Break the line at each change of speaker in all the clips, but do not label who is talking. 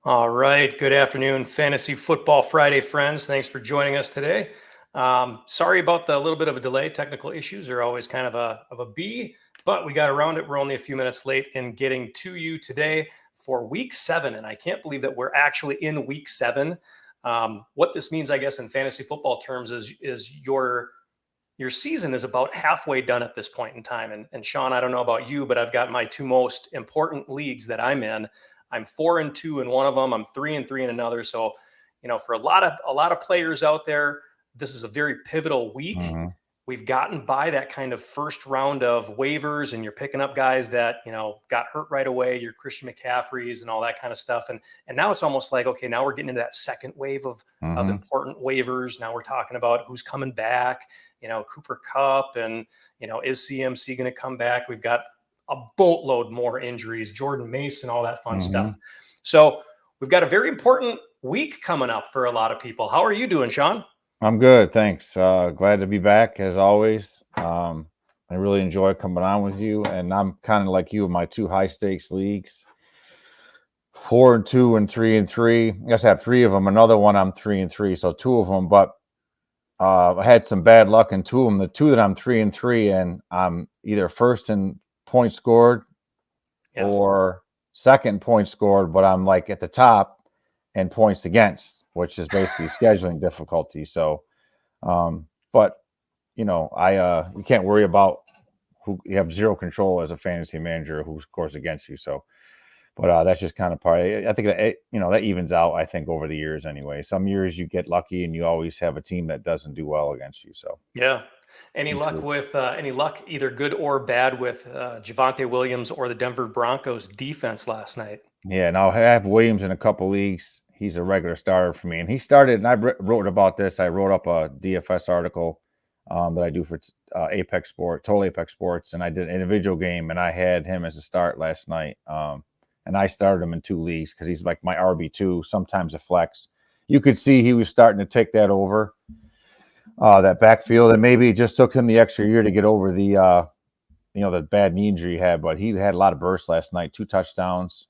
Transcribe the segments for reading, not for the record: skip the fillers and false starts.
All right. Good afternoon, Fantasy Football Friday friends. Thanks for joining us today. Sorry about the little bit of a delay. Technical issues are always kind of a B, but we got around it. We're only a few minutes late in getting to you today for week 7. And I can't believe that we're actually in week 7. What this means, I guess, in fantasy football terms is your season is about halfway done at this point in time. And Sean, I don't know about you, but I've got my two most important leagues that I'm in. I'm 4-2 in one of them. I'm 3-3 in another. So, for a lot of players out there, this is a very pivotal week.
Mm-hmm.
We've gotten by that kind of first round of waivers, and you're picking up guys that got hurt right away. Your Christian McCaffreys and all that kind of stuff, and now it's almost like, okay, now we're getting into that second wave of
Mm-hmm.
important waivers. Now we're talking about who's coming back. Cooper Kupp, and is CMC going to come back? We've got a boatload more injuries, Jordan Mason, all that fun
Mm-hmm.
stuff. So we've got a very important week coming up for a lot of people. How are you doing, Sean?
I'm good, thanks. Glad to be back as always. I really enjoy coming on with you, and I'm kind of like you in my two high stakes leagues, 4-2 and 3-3. I guess I have three of them. Another one I'm 3-3, so two of them. But I had some bad luck in two of them. The two that I'm 3-3, and I'm either first in points scored or second points scored, but I'm like at the top and points against, which is basically scheduling difficulty. So, but you can't worry about who you have zero control as a fantasy manager who scores against you. So, but that's just kind of part. I think that evens out. I think over the years anyway. Some years you get lucky and you always have a team that doesn't do well against you. So,
Yeah. Any luck with either good or bad with Javonte Williams or the Denver Broncos defense last night?
yeah, and I'll have Williams in a couple leagues. He's a regular starter for me, and he started. And I wrote about this. I wrote up a DFS article that I do for Apex Sport, Total Apex Sports, and I did an individual game, and I had him as a start last night. And I started him in two leagues because he's like my RB2, sometimes a flex. You could see he was starting to take that over, that backfield, and maybe it just took him the extra year to get over the bad knee injury he had. But he had a lot of bursts last night, 2 touchdowns.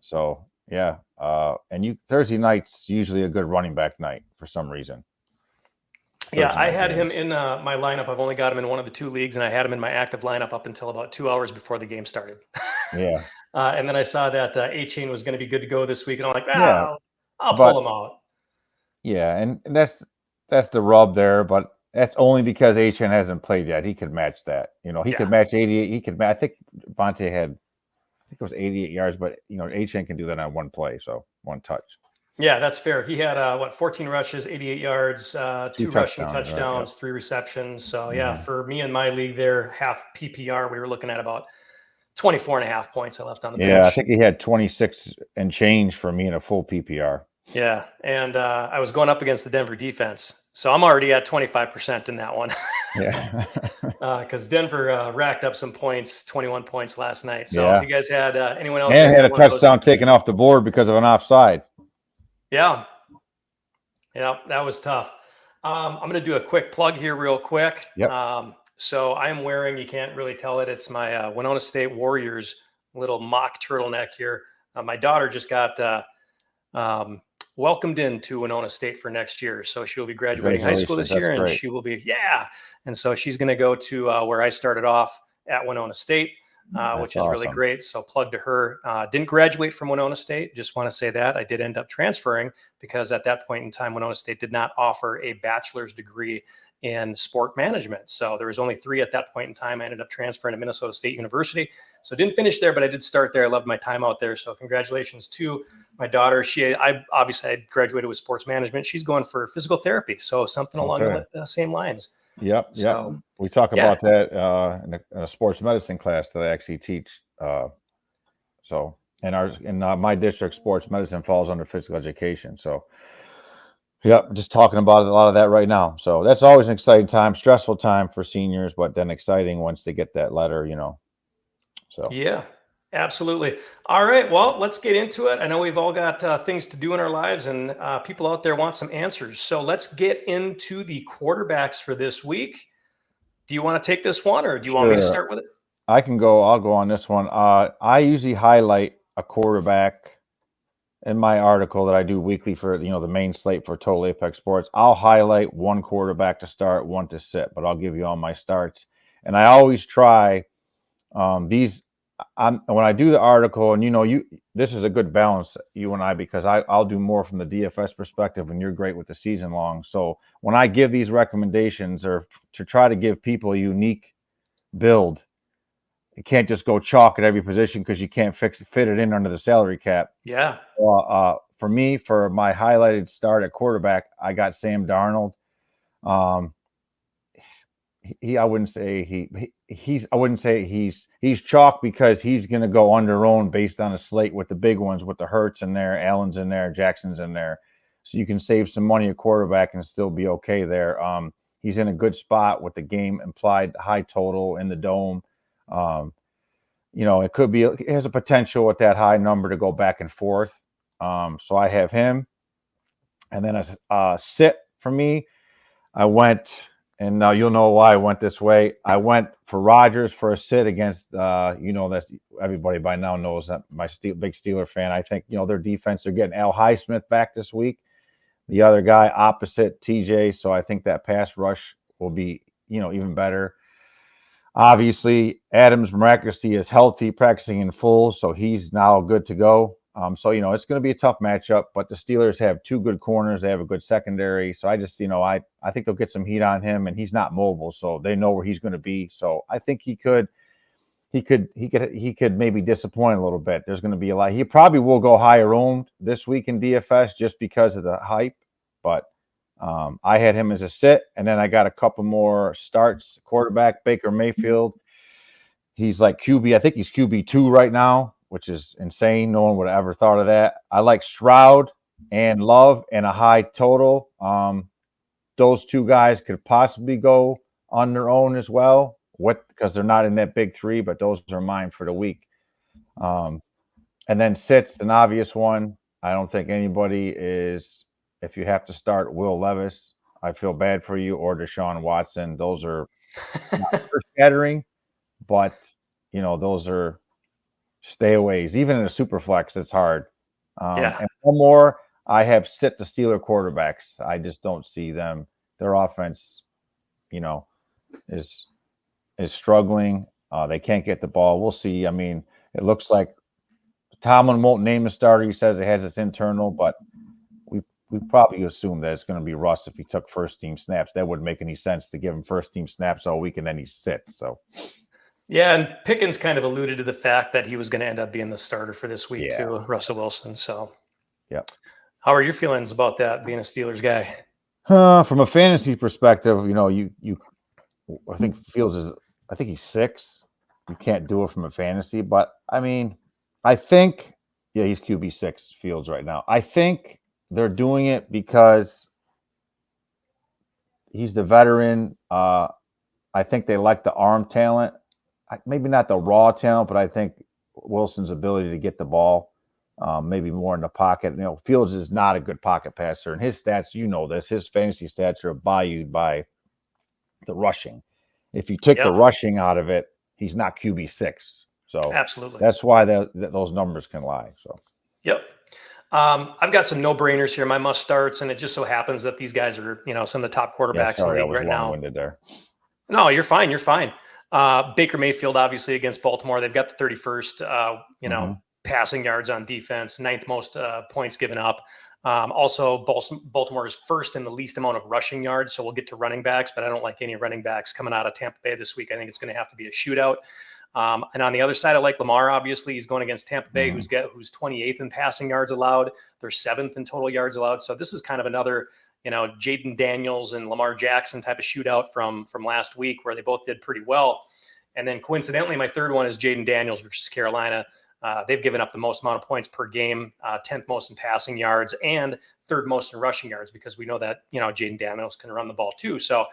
So yeah, and Thursday night's usually a good running back night for some reason.
Yeah, I had him in my lineup. I've only got him in one of the two leagues, and I had him in my active lineup up until about 2 hours before the game started.
Yeah.
And then I saw that A-Chain was going to be good to go this week, and I'm like,
Yeah,
I'll pull
but
him out.
yeah, and that's the rub there. But that's only because HN hasn't played yet. He could match that. He could match 88. He could match. I think Vontae had, I think it was 88 yards, but HN can do that on one play, so one touch.
Yeah, that's fair. He had 14 rushes, 88 yards, 2 rushing touchdowns,
right,
3 receptions. So yeah, for me in my league there, half PPR, we were looking at about 24 and a half points I left on the bench.
Yeah, I think he had 26 and change for me in a full PPR.
Yeah, and I was going up against the Denver defense, so I'm already at 25% in that one.
Yeah,
because Denver racked up some points, 21 points last night. So
yeah.
if you guys had anyone else,
And had a touchdown taken off the board because of an offside.
Yeah, that was tough. I'm going to do a quick plug here real quick.
Yep.
So I'm wearing, you can't really tell it, it's my Winona State Warriors little mock turtleneck here. My daughter just got welcomed into Winona State for next year. So she'll be graduating high school this year, and she will be, and so she's going to go to where I started off at Winona State, which is really great. So plug to her. Didn't graduate from Winona State. Just want to say that. I did end up transferring because at that point in time, Winona State did not offer a bachelor's degree in sport management. So there was only 3 at that point in time. I ended up transferring to Minnesota State University. So didn't finish there, but I did start there. I loved my time out there. So congratulations to my daughter. I graduated with sports management. She's going for physical therapy. So something along the same lines.
Yep. So, we talk about that in a sports medicine class that I actually teach. So in my district, sports medicine falls under physical education. So, yep, just talking about a lot of that right now. So that's always an exciting time, stressful time for seniors, but then exciting once they get that letter, So
yeah, absolutely. All right, well, let's get into it. I know we've all got things to do in our lives, and people out there want some answers. So let's get into the quarterbacks for this week. Do you want to take this one, or do you want me to start with it?
I can go. I'll go on this one. I usually highlight a quarterback in my article that I do weekly for the main slate for Total Apex Sports, I'll highlight one quarterback to start, one to sit, but I'll give you all my starts. And I always try these. When I do the article, and this is a good balance, you and I, because I'll do more from the DFS perspective, and you're great with the season long. So when I give these recommendations, or to try to give people a unique build, you can't just go chalk at every position because you can't fit it in under the salary cap.
Yeah.
For me, for my highlighted start at quarterback, I got Sam Darnold. I wouldn't say he's chalk because he's going to go under own based on a slate with the big ones, with the Hurts in there, Allen's in there, Jackson's in there, so you can save some money at quarterback and still be okay there. He's in a good spot with the game implied high total in the dome. It has a potential with that high number to go back and forth. So I have him, and then a sit for me. I went. And now you'll know why I went this way. I went for Rodgers for a sit against, that's everybody by now knows that my big Steeler fan. I think, their defense, they're getting Al Highsmith back this week. The other guy opposite TJ. So I think that pass rush will be, even better. Obviously, Adams miraculously is healthy, practicing in full. So he's now good to go. It's going to be a tough matchup, but the Steelers have two good corners. They have a good secondary. So I just, I think they'll get some heat on him, and he's not mobile, so they know where he's going to be. So I think he could maybe disappoint a little bit. There's going to be a lot. He probably will go higher owned this week in DFS just because of the hype. But I had him as a sit, and then I got a couple more starts. Quarterback Baker Mayfield. He's like QB. I think he's QB2 right now, which is insane. No one would have ever thought of that. I like Stroud and Love and a high total. Those two guys could possibly go on their own as well, because they're not in that big three, but those are mine for the week. And then sits, an obvious one. I don't think anybody is, if you have to start Will Levis, I feel bad for you, or Deshaun Watson. Those are not scattering, but, those are stayaways. Even in a super flex, it's hard. And one more, I have sit the Steeler quarterbacks. I just don't see them. Their offense, is struggling. They can't get the ball. We'll see. I mean, it looks like Tomlin won't name a starter. He says it has its internal, but we probably assume that it's going to be Russ if he took first team snaps. That wouldn't make any sense to give him first team snaps all week and then he sits. So.
Yeah, and Pickens kind of alluded to the fact that he was going to end up being the starter for this week too, Russell Wilson. So,
yeah.
How are your feelings about that, being a Steelers guy?
From a fantasy perspective, I think I think he's 6. You can't do it from a fantasy, but I mean, I think, he's QB6 Fields right now. I think they're doing it because he's the veteran. I think they like the arm talent. Maybe not the raw talent, but I think Wilson's ability to get the ball, maybe more in the pocket. Fields is not a good pocket passer, and his stats, his fantasy stats are valued by the rushing. If you took the rushing out of it, he's not QB6. So
absolutely,
that's why those numbers can lie. So,
yep. I've got some no-brainers here, my must starts, and it just so happens that these guys are, some of the top quarterbacks in the league right now.
There.
No, you're fine. You're fine. Baker Mayfield, obviously, against Baltimore. They've got the 31st, passing yards on defense, 9th most points given up. Also, Baltimore is first in the least amount of rushing yards, so we'll get to running backs, but I don't like any running backs coming out of Tampa Bay this week. I think it's going to have to be a shootout. And on the other side, I like Lamar. Obviously, he's going against Tampa Bay, who's 28th in passing yards allowed. They're 7th in total yards allowed. So this is kind of another Jaden Daniels and Lamar Jackson type of shootout from last week where they both did pretty well. And then coincidentally, my third one is Jaden Daniels versus Carolina. They've given up the most amount of points per game, 10th most in passing yards and 3rd most in rushing yards, because we know that, Jaden Daniels can run the ball too. So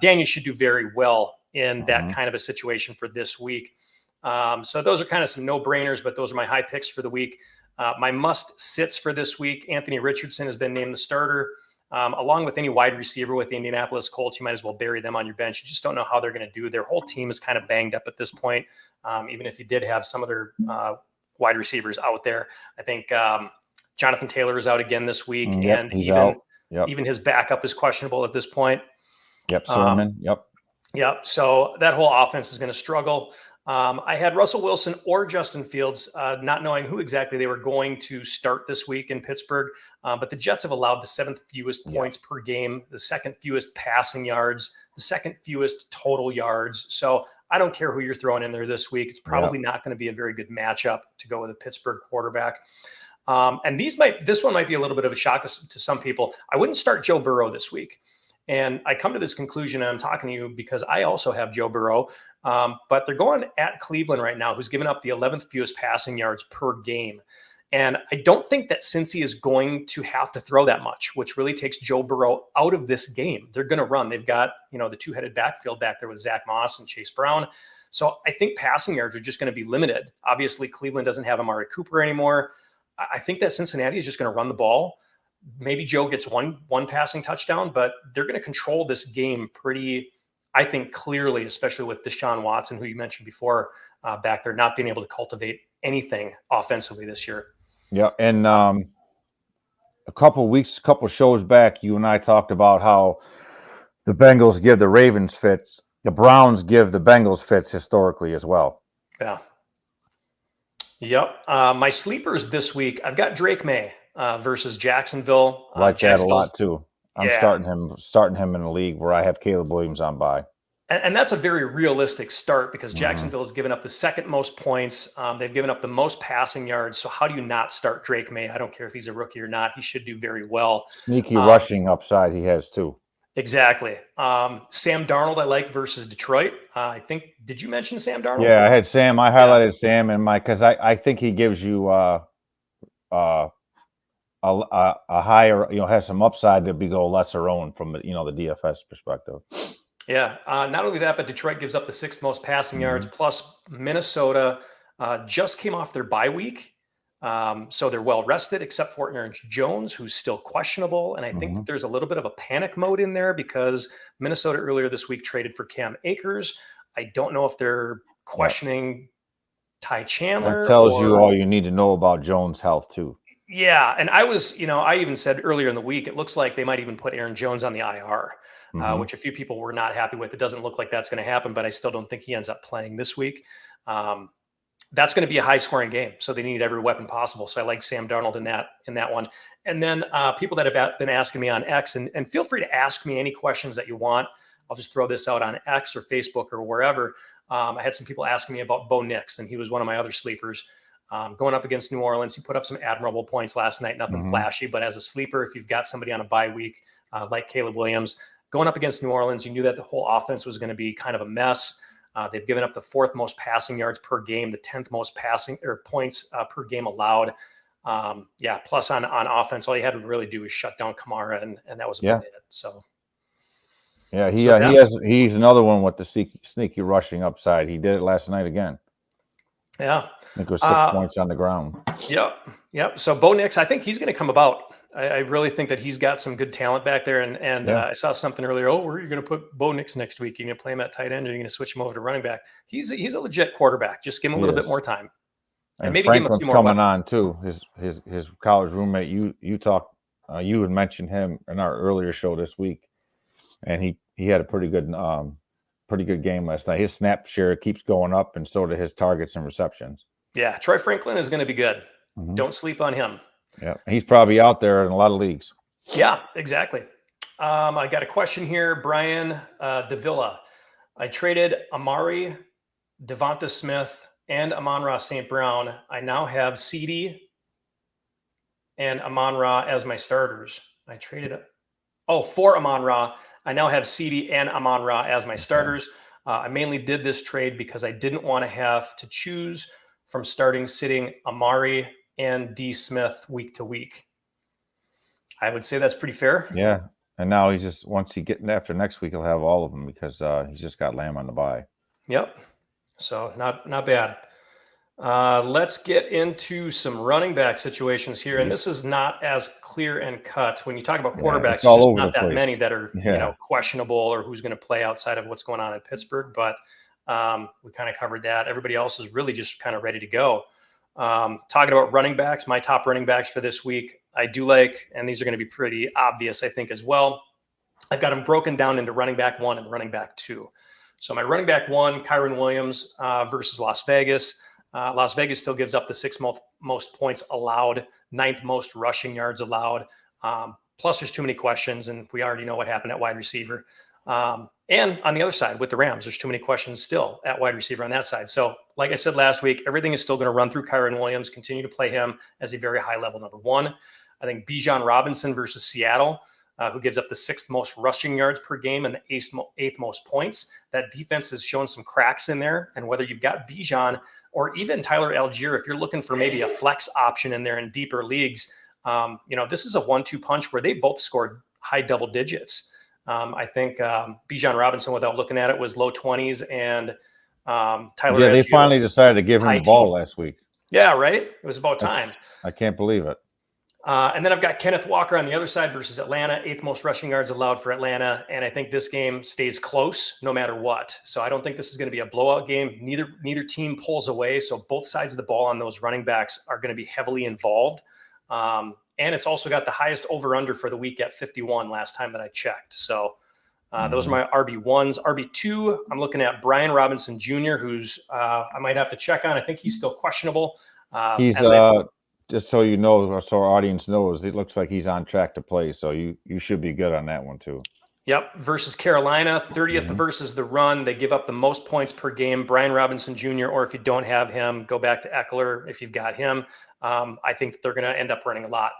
Daniels should do very well in that kind of a situation for this week. So those are kind of some no-brainers, but those are my high picks for the week. My must-sits for this week, Anthony Richardson has been named the starter. Along with any wide receiver with the Indianapolis Colts, you might as well bury them on your bench. You just don't know how they're going to do. Their whole team is kind of banged up at this point. Even if you did have some of their wide receivers out there, I think Jonathan Taylor is out again this week,
Yep,
and
he's out. Yep.
even his backup is questionable at this point.
Yep, Sermon. Yep.
Yep. So that whole offense is going to struggle. I had Russell Wilson or Justin Fields, not knowing who exactly they were going to start this week in Pittsburgh. But the Jets have allowed the 7th fewest points per game, the 2nd fewest passing yards, the 2nd fewest total yards. So I don't care who you're throwing in there this week. It's probably not going to be a very good matchup to go with a Pittsburgh quarterback. And this one might be a little bit of a shock to some people. I wouldn't start Joe Burrow this week. And I come to this conclusion, and I'm talking to you because I also have Joe Burrow, but they're going at Cleveland right now, who's given up the 11th fewest passing yards per game. And I don't think that Cincy is going to have to throw that much, which really takes Joe Burrow out of this game. They're going to run. They've got, the two-headed backfield back there with Zach Moss and Chase Brown. So I think passing yards are just going to be limited. Obviously, Cleveland doesn't have Amari Cooper anymore. I think that Cincinnati is just going to run the ball. Maybe Joe gets one passing touchdown, but they're going to control this game pretty, I think, clearly, especially with Deshaun Watson, who you mentioned before, back there, not being able to cultivate anything offensively this year.
Yeah, and a couple shows back, you and I talked about how the Bengals give the Ravens fits. The Browns give the Bengals fits historically as well.
Yeah. Yep. My sleepers this week, I've got Drake May versus Jacksonville.
I like that a lot too. I'm starting him in a league where I have Caleb Williams on bye.
And that's a very realistic start because Jacksonville has given up the 2nd most points. They've given up the most passing yards. So how do you not start Drake May? I don't care if he's a rookie or not. He should do very well.
Sneaky rushing upside he has too.
Exactly. Sam Darnold I like versus Detroit. I think, did you mention Sam Darnold?
Yeah, I had Sam. I highlighted Sam in my, because I think he gives you a higher, has some upside to go lesser owned from the DFS perspective.
Yeah. Not only that, but Detroit gives up the 6th most passing yards. Plus Minnesota just came off their bye week. So they're well rested, except for Aaron Jones, who's still questionable. And I think that there's a little bit of a panic mode in there because Minnesota earlier this week traded for Cam Akers. I don't know if they're questioning Ty Chandler.
That tells you all you need to know about Jones' health too.
Yeah. And I was, I even said earlier in the week, it looks like they might even put Aaron Jones on the IR, which a few people were not happy with. It doesn't look like that's going to happen, but I still don't think he ends up playing this week. That's going to be a high scoring game. So they need every weapon possible. So I like Sam Darnold in that one. And then people that have been asking me on X, and feel free to ask me any questions that you want. I'll just throw this out on X or Facebook or wherever. I had some people asking me about Bo Nix, and he was one of my other sleepers. Going up against New Orleans, he put up some admirable points last night, nothing flashy, but as a sleeper, if you've got somebody on a bye week, like Caleb Williams, going up against New Orleans, you knew that the whole offense was going to be kind of a mess. They've given up the 4th most passing yards per game, the 10th most passing or points per game allowed. Plus on offense, all you had to really do was shut down Kamara, and that was about it. So.
Yeah, he's another one with the sneaky rushing upside. He did it last night again.
Yeah.
I think it was 6 points on the ground.
Yep. So Bo Nix, I think he's going to come about. I really think that he's got some good talent back there. And I saw something earlier. Oh, where are you going to put Bo Nix next week? You're going to play him at tight end, or you're going to switch him over to running back? He's a legit quarterback. Just give him a little bit more time.
And
maybe
Franklin's
give him a few more
coming on too. His college roommate. You talked. You had mentioned him in our earlier show this week, and he had a pretty good game last night. His snap share keeps going up, and so do his targets and receptions.
Yeah, Troy Franklin is going to be good. Don't sleep on him.
Yeah, he's probably out there in a lot of leagues.
Yeah, exactly. I got a question here, Brian Davila. I traded Amari, Devonta Smith, and Amon-Ra St. Brown. I now have CD and Amon-Ra as my starters. I traded for Amon-Ra. I now have CD and Amon-Ra as my starters. I mainly did this trade because I didn't want to have to choose from sitting Amari and D Smith week to week. I would say that's pretty fair.
Yeah. And now once he gets after next week, he'll have all of them because he's just got Lamb on the bye.
Yep. So not bad. Let's get into some running back situations here. And this is not as clear and cut. When you talk about quarterbacks, there's just not that many that are questionable or who's going to play outside of what's going on in Pittsburgh. But we kind of covered that. Everybody else is really just kind of ready to go. Talking about running backs, my top running backs for this week, I do like, and these are going to be pretty obvious, I think, as well. I've got them broken down into running back 1 and running back 2. So my running back 1, Kyren Williams versus Las Vegas. Las Vegas still gives up the 6th most points allowed, 9th most rushing yards allowed. Plus, there's too many questions, and we already know what happened at wide receiver. And on the other side with the Rams, there's too many questions still at wide receiver on that side. So like I said last week, everything is still going to run through Kyren Williams, continue to play him as a very high level number 1. I think Bijan Robinson versus Seattle, who gives up the 6th most rushing yards per game and the 8th most points. That defense has shown some cracks in there. And whether you've got Bijan or even Tyler Algier, if you're looking for maybe a flex option in there in deeper leagues, this is a 1-2 punch where they both scored high double digits. I think Bijan Robinson, without looking at it, was low 20s, and Tyler.
Yeah, they finally decided to give him the ball last week.
Yeah, right. It was about time.
I can't believe it.
And then I've got Kenneth Walker on the other side versus Atlanta, 8th most rushing yards allowed for Atlanta, and I think this game stays close no matter what. So I don't think this is going to be a blowout game. Neither team pulls away, so both sides of the ball on those running backs are going to be heavily involved. And it's also got the highest over-under for the week at 51 last time that I checked. So those are my RB1s. RB2, I'm looking at Brian Robinson Jr., who's I might have to check on. I think he's still questionable.
He's just so you know, so our audience knows, it looks like he's on track to play. So you should be good on that one too.
Yep. Versus Carolina, 30th versus the run. They give up the most points per game. Brian Robinson Jr., or if you don't have him, go back to Eckler if you've got him. I think that they're going to end up running a lot.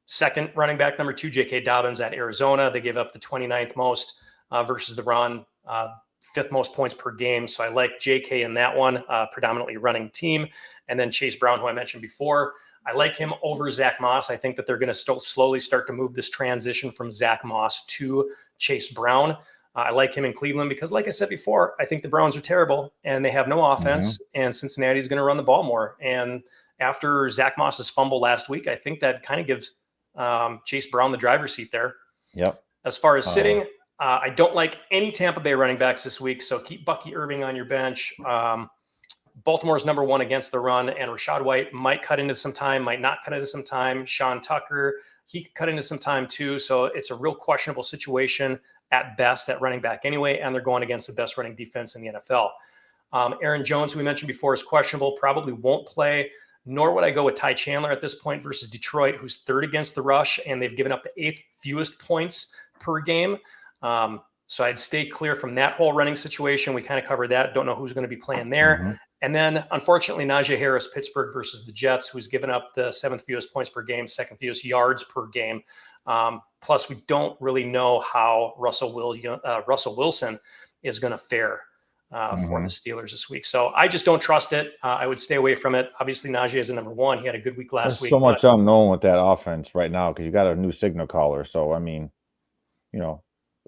Second running back, number 2, J.K. Dobbins at Arizona. They give up the 29th most versus the run, 5th most points per game. So I like J.K. in that one, predominantly running team. And then Chase Brown, who I mentioned before, I like him over Zach Moss. I think that they're going to slowly start to move this transition from Zach Moss to Chase Brown. I like him in Cleveland because, like I said before, I think the Browns are terrible and they have no offense, and Cincinnati's going to run the ball more. And after Zach Moss's fumble last week, I think that kind of gives Chase Brown the driver's seat there.
Yep.
As far as sitting, I don't like any Tampa Bay running backs this week, so keep Bucky Irving on your bench. Baltimore's number 1 against the run, and Rachaad White might cut into some time, might not cut into some time. Sean Tucker, he could cut into some time too. So it's a real questionable situation at best at running back anyway, and they're going against the best running defense in the NFL. Aaron Jones, who we mentioned before, is questionable, probably won't play, nor would I go with Ty Chandler at this point versus Detroit, who's 3rd against the rush, and they've given up the 8th fewest points per game. So I'd stay clear from that whole running situation. We kind of covered that. Don't know who's going to be playing there. And then, unfortunately, Najee Harris, Pittsburgh versus the Jets, who's given up the 7th fewest points per game, 2nd fewest yards per game. Plus, we don't really know how Russell Wilson is going to fare for the Steelers this week. So I just don't trust it. I would stay away from it. Obviously, Najee is a number 1. He had a good week last week.
So much unknown with that offense right now because you got a new signal caller. So, I mean,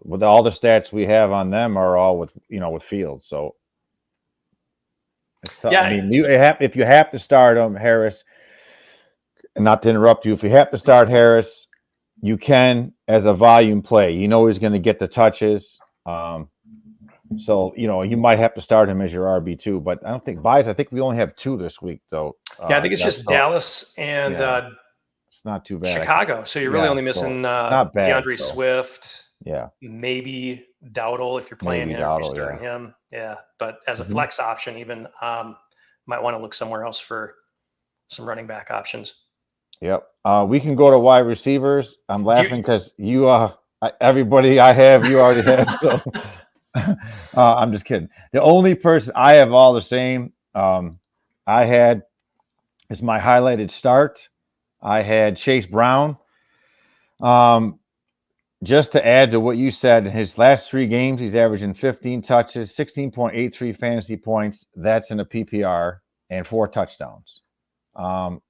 with all the stats we have on them are all with Fields. So, yeah, I mean, if you have to start him, Harris, and not to interrupt you, if you have to start Harris, you can as a volume play. You know he's going to get the touches. So, you might have to start him as your RB2, but I don't think buys. I think we only have 2 this week, though.
Yeah, I think it's just Dallas and
it's not too bad.
Chicago. So you're really only missing
not bad,
DeAndre Swift.
Yeah.
Maybe Dowdle if you're playing him, if you're starting him. Yeah. But as a flex option, even might want to look somewhere else for some running back options.
Yep. We can go to wide receivers. I'm laughing because everybody I have, you already have. So I'm just kidding. The only person I have all the same I had is my highlighted start. I had Chase Brown. Just to add to what you said, in his last 3 games, he's averaging 15 touches, 16.83 fantasy points. That's in a PPR, and 4 touchdowns. And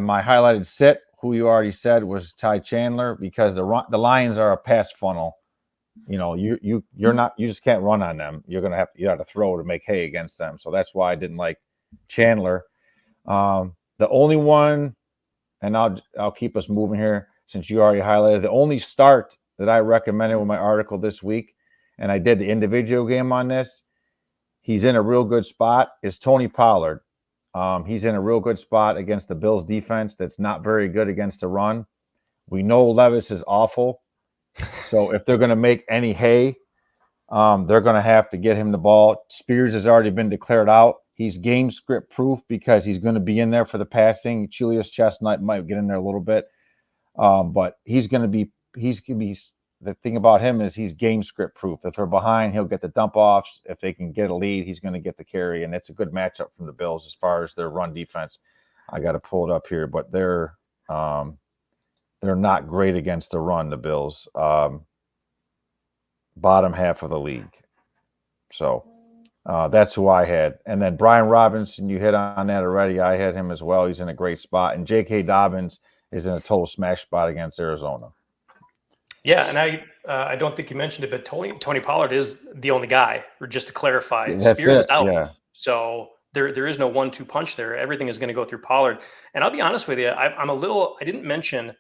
my highlighted sit, who you already said, was Ty Chandler, because the Lions are a pass funnel. You just can't run on them. You have to throw to make hay against them. So that's why I didn't like Chandler. The only one, and I'll keep us moving here since you already highlighted, the only start that I recommended with my article this week, and I did the individual game on this, he's in a real good spot, is Tony Pollard. He's in a real good spot against the Bills defense that's not very good against the run. We know Levis is awful. So if they're going to make any hay, they're going to have to get him the ball. Spears has already been declared out. He's game script proof because he's going to be in there for the passing. Julius Chestnut might get in there a little bit. But he's going to be the thing about him is he's game script proof. If they're behind, he'll get the dump offs. If they can get a lead, he's going to get the carry. And it's a good matchup from the Bills as far as their run defense. I got to pull it up here, but they're not great against the run, the Bills. Bottom half of the league. So that's who I had. And then Brian Robinson, you hit on that already. I had him as well. He's in a great spot. And J.K. Dobbins is in a total smash spot against Arizona.
Yeah, and I don't think you mentioned it, but Tony Pollard is the only guy. Or just to clarify,
That's
Spears
it.
is out.
Yeah.
So there is no 1-2 punch there. Everything is going to go through Pollard. And I'll be honest with you, I didn't mention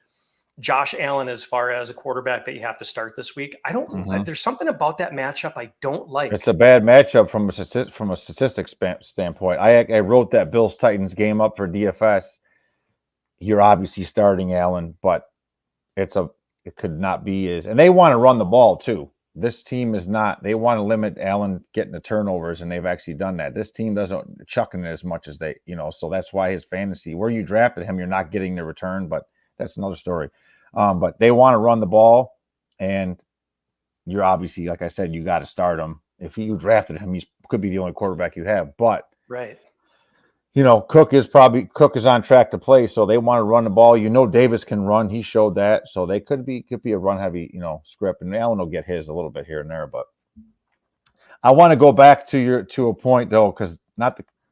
Josh Allen as far as a quarterback that you have to start this week. There's something about that matchup I don't like.
It's a bad matchup from a statistics standpoint. I wrote that Bills Titans game up for DFS. You're obviously starting Allen, but it could not be and they want to run the ball too. This team is not. They want to limit Allen getting the turnovers, and they've actually done that. This team doesn't chucking it as much as they, so that's why his fantasy, where you drafted him, you're not getting the return, but that's another story. But they want to run the ball, and you're obviously, like I said, you got to start him. If you drafted him, he could be the only quarterback you have. But
right,
Cook is on track to play, so they want to run the ball. Davis can run; he showed that, so they could be a run heavy, script, and Allen will get his a little bit here and there. But I want to go back to a point though, because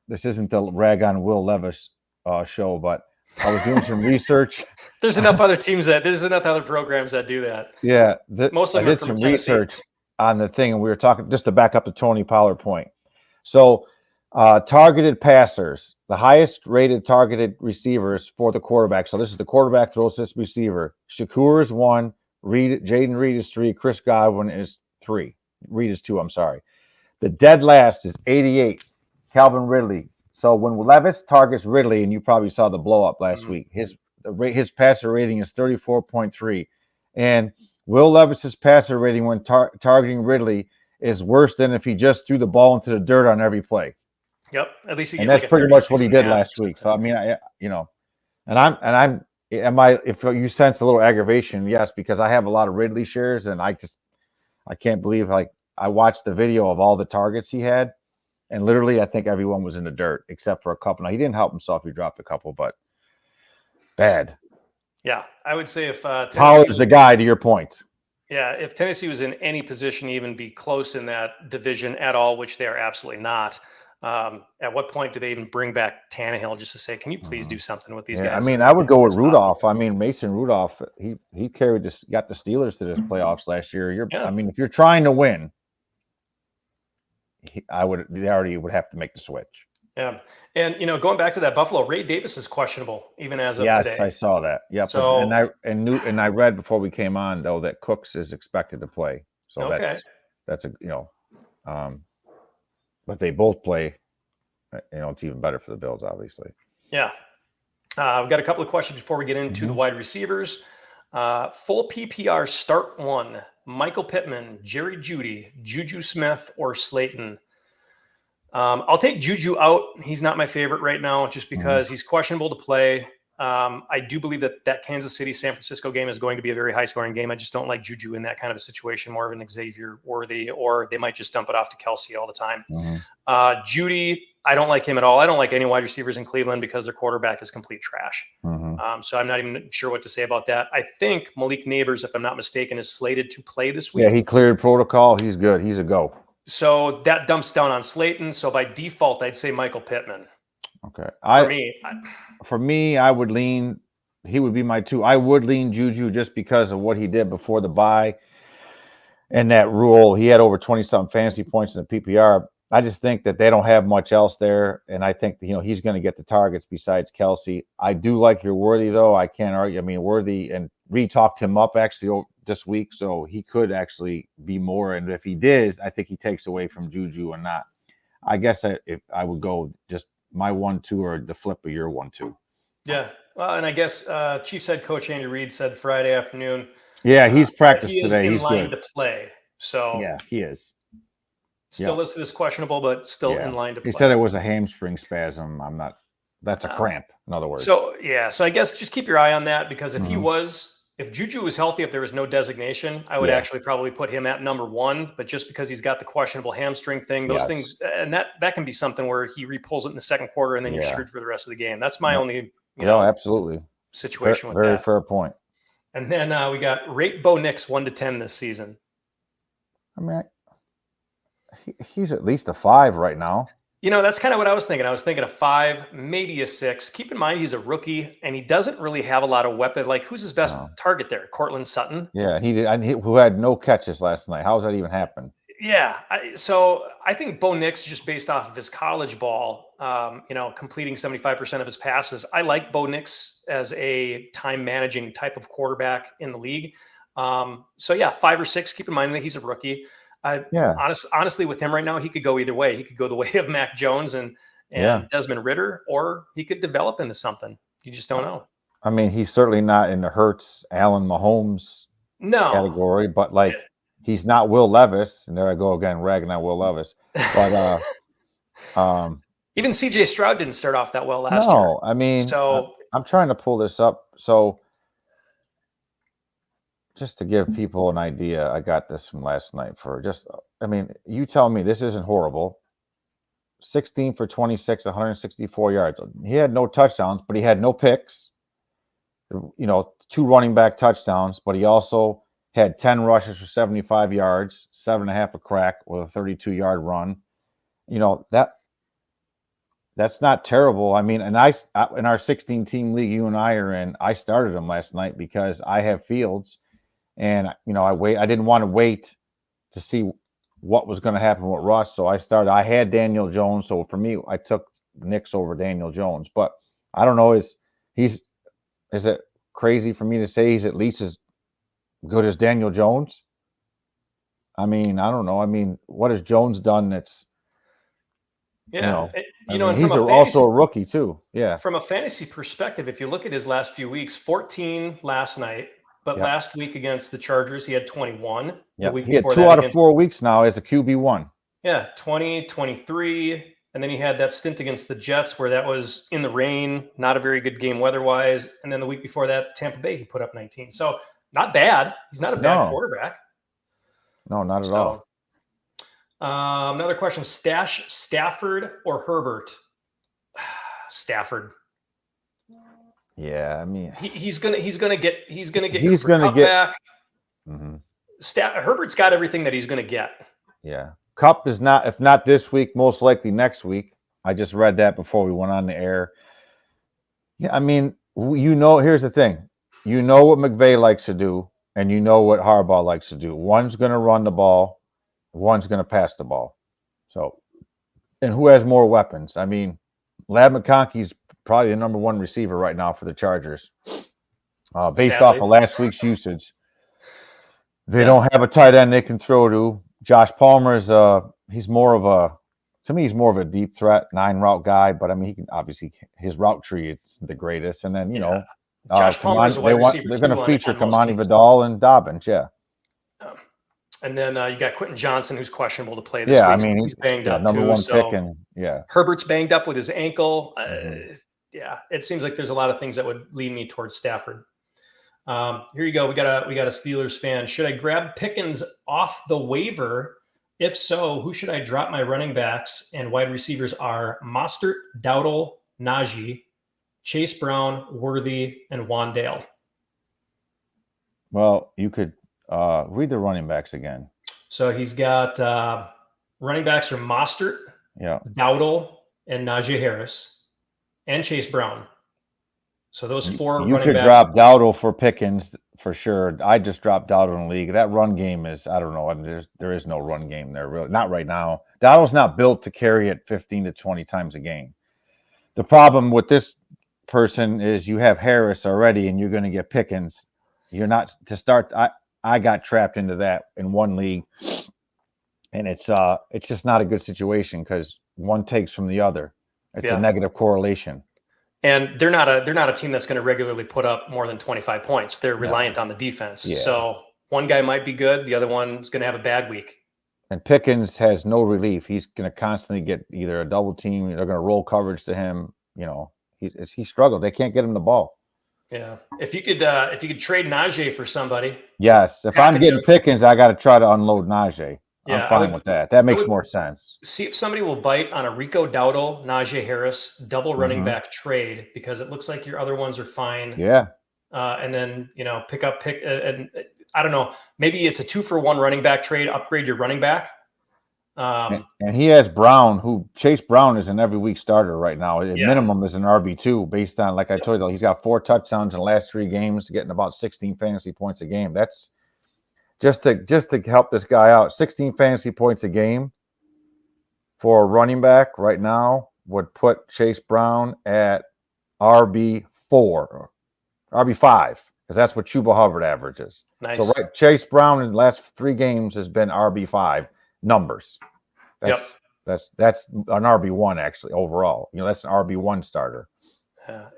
this isn't the rag on Will Levis show, but I was doing some research.
There's enough other programs that do that.
Yeah,
most of them are from Tennessee.
Research on the thing, and we were talking just to back up the Tony Pollard point. So, targeted passers, the highest rated targeted receivers for the quarterback. So this is the quarterback throws this receiver. Shakur is 1, Jaden Reed is 3, Chris Godwin is 3. Reed is 2. I'm sorry. The dead last is 88, Calvin Ridley. So when Levis targets Ridley, and you probably saw the blow up last week, his passer rating is 34.3, and Will Levis's passer rating when targeting Ridley is worse than if he just threw the ball into the dirt on every play.
Yep, at least
and that's pretty much what he did last week. So I mean, if you sense a little aggravation, yes, because I have a lot of Ridley shares, and I can't believe I watched the video of all the targets he had. And literally, I think everyone was in the dirt except for a couple. Now, he didn't help himself. He dropped a couple, but bad.
Yeah, I would say if
Pollard's the guy, to your point.
Yeah, if Tennessee was in any position to even be close in that division at all, which they are absolutely not, at what point do they even bring back Tannehill just to say, can you please do something with these guys?
I mean, I would go with Rudolph. I mean, Mason Rudolph, he got the Steelers to the playoffs last year. I mean, if you're trying to win, they already would have to make the switch.
Yeah. And, going back to that Buffalo, Ray Davis is questionable even as of today.
Yes, I saw that. Yep. So, and I read before we came on, though, that Cooks is expected to play. So
okay.
that's but they both play, it's even better for the Bills, obviously.
Yeah. We've got a couple of questions before we get into the wide receivers. Full PPR start 1, Michael Pittman, Jerry Jeudy, Juju Smith, or Slayton. I'll take Juju out. He's not my favorite right now just because he's questionable to play. I do believe that Kansas City-San Francisco game is going to be a very high-scoring game. I just don't like Juju in that kind of a situation, more of an Xavier Worthy, or they might just dump it off to Kelsey all the time. Jeudy, I don't like him at all. I don't like any wide receivers in Cleveland because their quarterback is complete trash. So I'm not even sure what to say about that. I think Malik Neighbors, if I'm not mistaken, is slated to play this week.
Yeah, he cleared protocol. He's good. He's a go.
So that dumps down on Slayton. So by default, I'd say Michael Pittman.
Okay. For me, I would lean. He would be my 2. I would lean Juju just because of what he did before the bye and that rule. He had over 20-something fantasy points in the PPR. I just think that they don't have much else there, and I think he's going to get the targets besides Kelsey. I do like your Worthy, though. I can't argue. I mean, Worthy and Reed talked him up actually this week, so he could actually be more. And if he did, I think he takes away from Juju and not. I guess if I would go just my 1-2 or the flip of your 1-2.
Yeah. And I guess Chiefs head coach Andy Reid said Friday afternoon.
Yeah, he's practiced
he is
today.
in
He's
line
good.
to play. So
Yeah, he is.
still
Yeah.
listed as questionable, but still in line to play.
He said it was a hamstring spasm. That's a cramp, in other words.
So I guess just keep your eye on that, because if Juju was healthy, if there was no designation, I would actually probably put him at number 1. But just because he's got the questionable hamstring thing, those things, and that can be something where he repulls it in the second quarter and then you're screwed for the rest of the game. That's my only,
absolutely
situation with
very
that.
fair point.
And then we got rate Bo Nix 1 to 10 this season.
I mean, he's at least a 5 right now.
That's kind of what I was thinking. I was thinking a 5, maybe a 6. Keep in mind, he's a rookie and he doesn't really have a lot of weapon. Like, who's his best target there? Cortland Sutton?
Yeah, who had no catches last night. How does that even happen?
Yeah. So I think Bo Nix, just based off of his college ball, completing 75% of his passes, I like Bo Nix as a time managing type of quarterback in the league. 5 or 6. Keep in mind that he's a rookie. Honestly, with him right now, he could go either way. He could go the way of Mac Jones and Desmond Ridder, or he could develop into something. You just don't know.
I mean, he's certainly not in the Hurts, Allen, Mahomes category, but he's not Will Levis. And there I go again, ragging on Will Levis. But
even CJ Stroud didn't start off that well last year.
No, I mean, so I'm trying to pull this up. So just to give people an idea, I got this from last night you tell me this isn't horrible. 16 for 26, 164 yards. He had no touchdowns, but he had no picks. 2 running back touchdowns, but he also had 10 rushes for 75 yards, 7.5 a crack with a 32-yard run. That's not terrible. I mean, and in our 16-team league you and I are in, I started him last night because I have Fields. And, I didn't want to wait to see what was going to happen with Russ. So I had Daniel Jones. So for me, I took Nix over Daniel Jones. But I don't know, is it crazy for me to say he's at least as good as Daniel Jones? I mean, I don't know. I mean, what has Jones done that's, he's also a rookie too. Yeah.
From a fantasy perspective, if you look at his last few weeks, 14 last night. But last week against the Chargers, he had 21.
Yeah, he had 2 out of 4 weeks now as a QB1.
Yeah, 20, 23. And then he had that stint against the Jets where that was in the rain, not a very good game weather-wise. And then the week before that, Tampa Bay, he put up 19. So not bad. He's not a bad quarterback.
No, not at all.
Another question, stash Stafford or Herbert? Stafford.
Yeah, I mean,
he's gonna get back. Herbert's got everything that he's gonna get.
Yeah, Kupp is not. If not this week, most likely next week. I just read that before we went on the air. Yeah, I mean, here's the thing. You know what McVay likes to do, and you know what Harbaugh likes to do. One's gonna run the ball, one's gonna pass the ball. So, and who has more weapons? I mean, Ladd McConkey's probably the number 1 receiver right now for the Chargers, based off of last week's usage. They don't have a tight end they can throw to. Josh Palmer's he's more of a deep threat 9 route guy, but I mean, he can obviously, his route tree is the greatest. And then
Josh Palmer is a wide receiver.
They're going to feature Kamani Vidal and Dobbins,
And then you got Quentin Johnson, who's questionable to play this week.
I mean,
he's banged up
number
too.
1 pick, and
Herbert's banged up with his ankle. It seems like there's a lot of things that would lead me towards Stafford. Here you go. We got a Steelers fan. Should I grab Pickens off the waiver? If so, who should I drop? My running backs and wide receivers are Mostert, Dowdle, Najee, Chase Brown, Worthy, and Wandale.
Well, you could read the running backs again.
So he's got running backs are Mostert, Dowdle, and Najee Harris, and Chase Brown. So those 4 running backs. You could
drop Dowdle for Pickens for sure. I just dropped Dowdle in the league. That run game is, I don't know. I mean, there is no run game there, really. Not right now. Dowdle's not built to carry it 15 to 20 times a game. The problem with this person is you have Harris already, and you're going to get Pickens. You're not to start. I got trapped into that in one league, and it's just not a good situation because one takes from the other. It's a negative correlation.
And they're not a team that's going to regularly put up more than 25 points. They're reliant on the defense.
Yeah.
So one guy might be good, the other one's going to have a bad week.
And Pickens has no relief. He's going to constantly get either a double team. They're going to roll coverage to him. You know, he struggled. They can't get him the ball.
Yeah. If you could trade Najee for somebody.
Yes. If I'm getting Pickens, I got to try to unload Najee.
Yeah,
I'm fine with that. That makes more sense.
See if somebody will bite on a Rico Dowdle, Najee Harris double running back trade, because it looks like your other ones are fine.
Yeah.
And then, you know, and I don't know, maybe it's a 2-for-1 running back trade, upgrade your running back.
And he has Brown, Chase Brown is an every week starter right now. Minimum is an RB2 based on, like I told you, he's got 4 touchdowns in the last 3 games, getting about 16 fantasy points a game. That's just to help this guy out. 16 fantasy points a game for a running back right now would put Chase Brown at RB4, RB5, because that's what Chuba Hubbard averages.
Nice.
So Chase Brown in the last 3 games has been RB5 numbers. That's an RB1 actually overall. You know, that's an RB1 starter.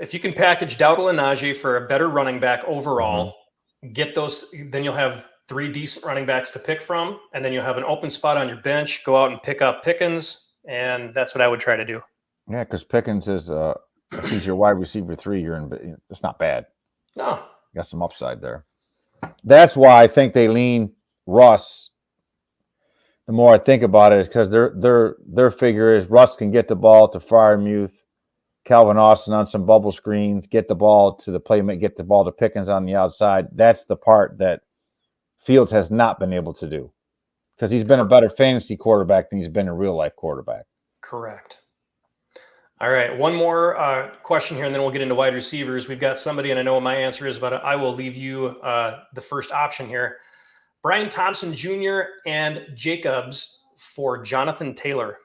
If you can package Dowdle and Najee for a better running back overall, get those, then you'll have 3 decent running backs to pick from, and then you'll have an open spot on your bench. Go out and pick up Pickens, and that's what I would try to do.
Yeah, because Pickens is if he's your wide receiver 3, it's not bad.
No,
got some upside there. That's why I think they lean Russ. The more I think about it, is because their figure is Russ can get the ball to Freiermuth, Calvin Austin on some bubble screens, get the ball to the playmate, get the ball to Pickens on the outside. That's the part that Fields has not been able to do, because he's been a better fantasy quarterback than he's been a real life quarterback.
Correct. All right, one more question here, and then we'll get into wide receivers. We've got somebody, and I know what my answer is, but I will leave you the first option here. Brian Thompson Jr. and Jacobs for Jonathan Taylor.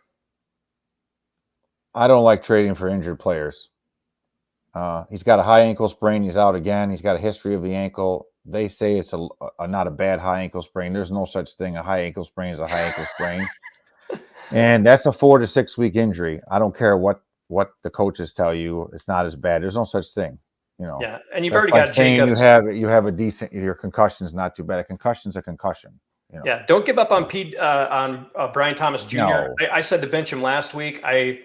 I don't like trading for injured players. He's got a high ankle sprain. He's out again. He's got a history of the ankle. They say it's not a bad high ankle sprain. There's no such thing. A high ankle sprain is a high ankle sprain. And that's a 4 to 6 week injury. I don't care what the coaches tell you. It's not as bad. There's no such thing. You know.
Yeah, and you've already got Jacobs.
You have a decent. Your concussion is not too bad. A concussion's a concussion. You know?
Yeah, don't give up on Brian Thomas Jr. No. I said to bench him last week. Hint,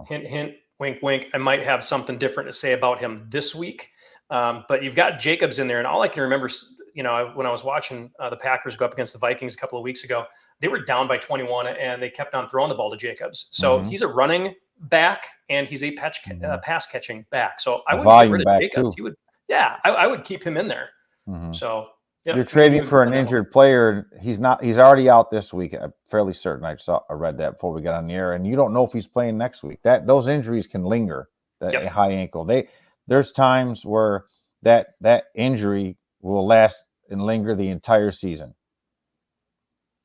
hint, wink, wink. I might have something different to say about him this week. But you've got Jacobs in there, and all I can remember, you know, when I was watching the Packers go up against the Vikings a couple of weeks ago, they were down by 21, and they kept on throwing the ball to Jacobs. So he's a running back, and he's a pass catching back. So I would get rid of Jacobs.
Too.
I would keep him in there. So
you're trading for an injured player. He's already out this week. I'm fairly certain. I read that before we got on the air, and you don't know if he's playing next week. Those injuries can linger. A high ankle. There's times where that injury will last and linger the entire season.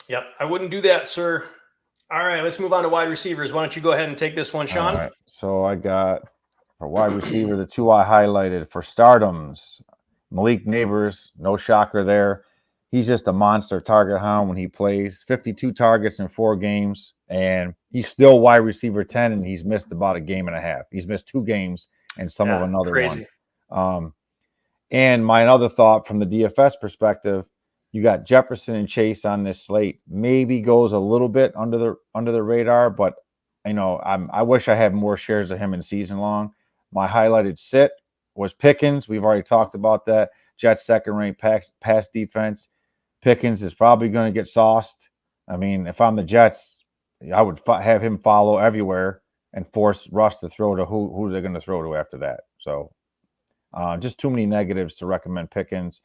Yep, I wouldn't do that, sir. All right, let's move on to wide receivers. Why don't you go ahead and take this one, Sean?
All right. So I got for wide receiver, the 2 I highlighted for stardoms. Malik Neighbors, no shocker there. He's just a monster target hound when he plays. 52 targets in 4 games, and he's still wide receiver 10, and he's missed about a game and a half. He's missed 2 games and some of another
crazy
one. And my other thought from the DFS perspective, you got Jefferson and Chase on this slate. Maybe goes a little bit under the radar, but you know, I wish I had more shares of him in season long. My highlighted sit was Pickens. We've already talked about that. Jets second-ranked pass defense. Pickens is probably going to get sauced. I mean, if I'm the Jets, I would have him follow everywhere and force Russ to throw to who they're going to throw to after that. So just too many negatives to recommend Pickens.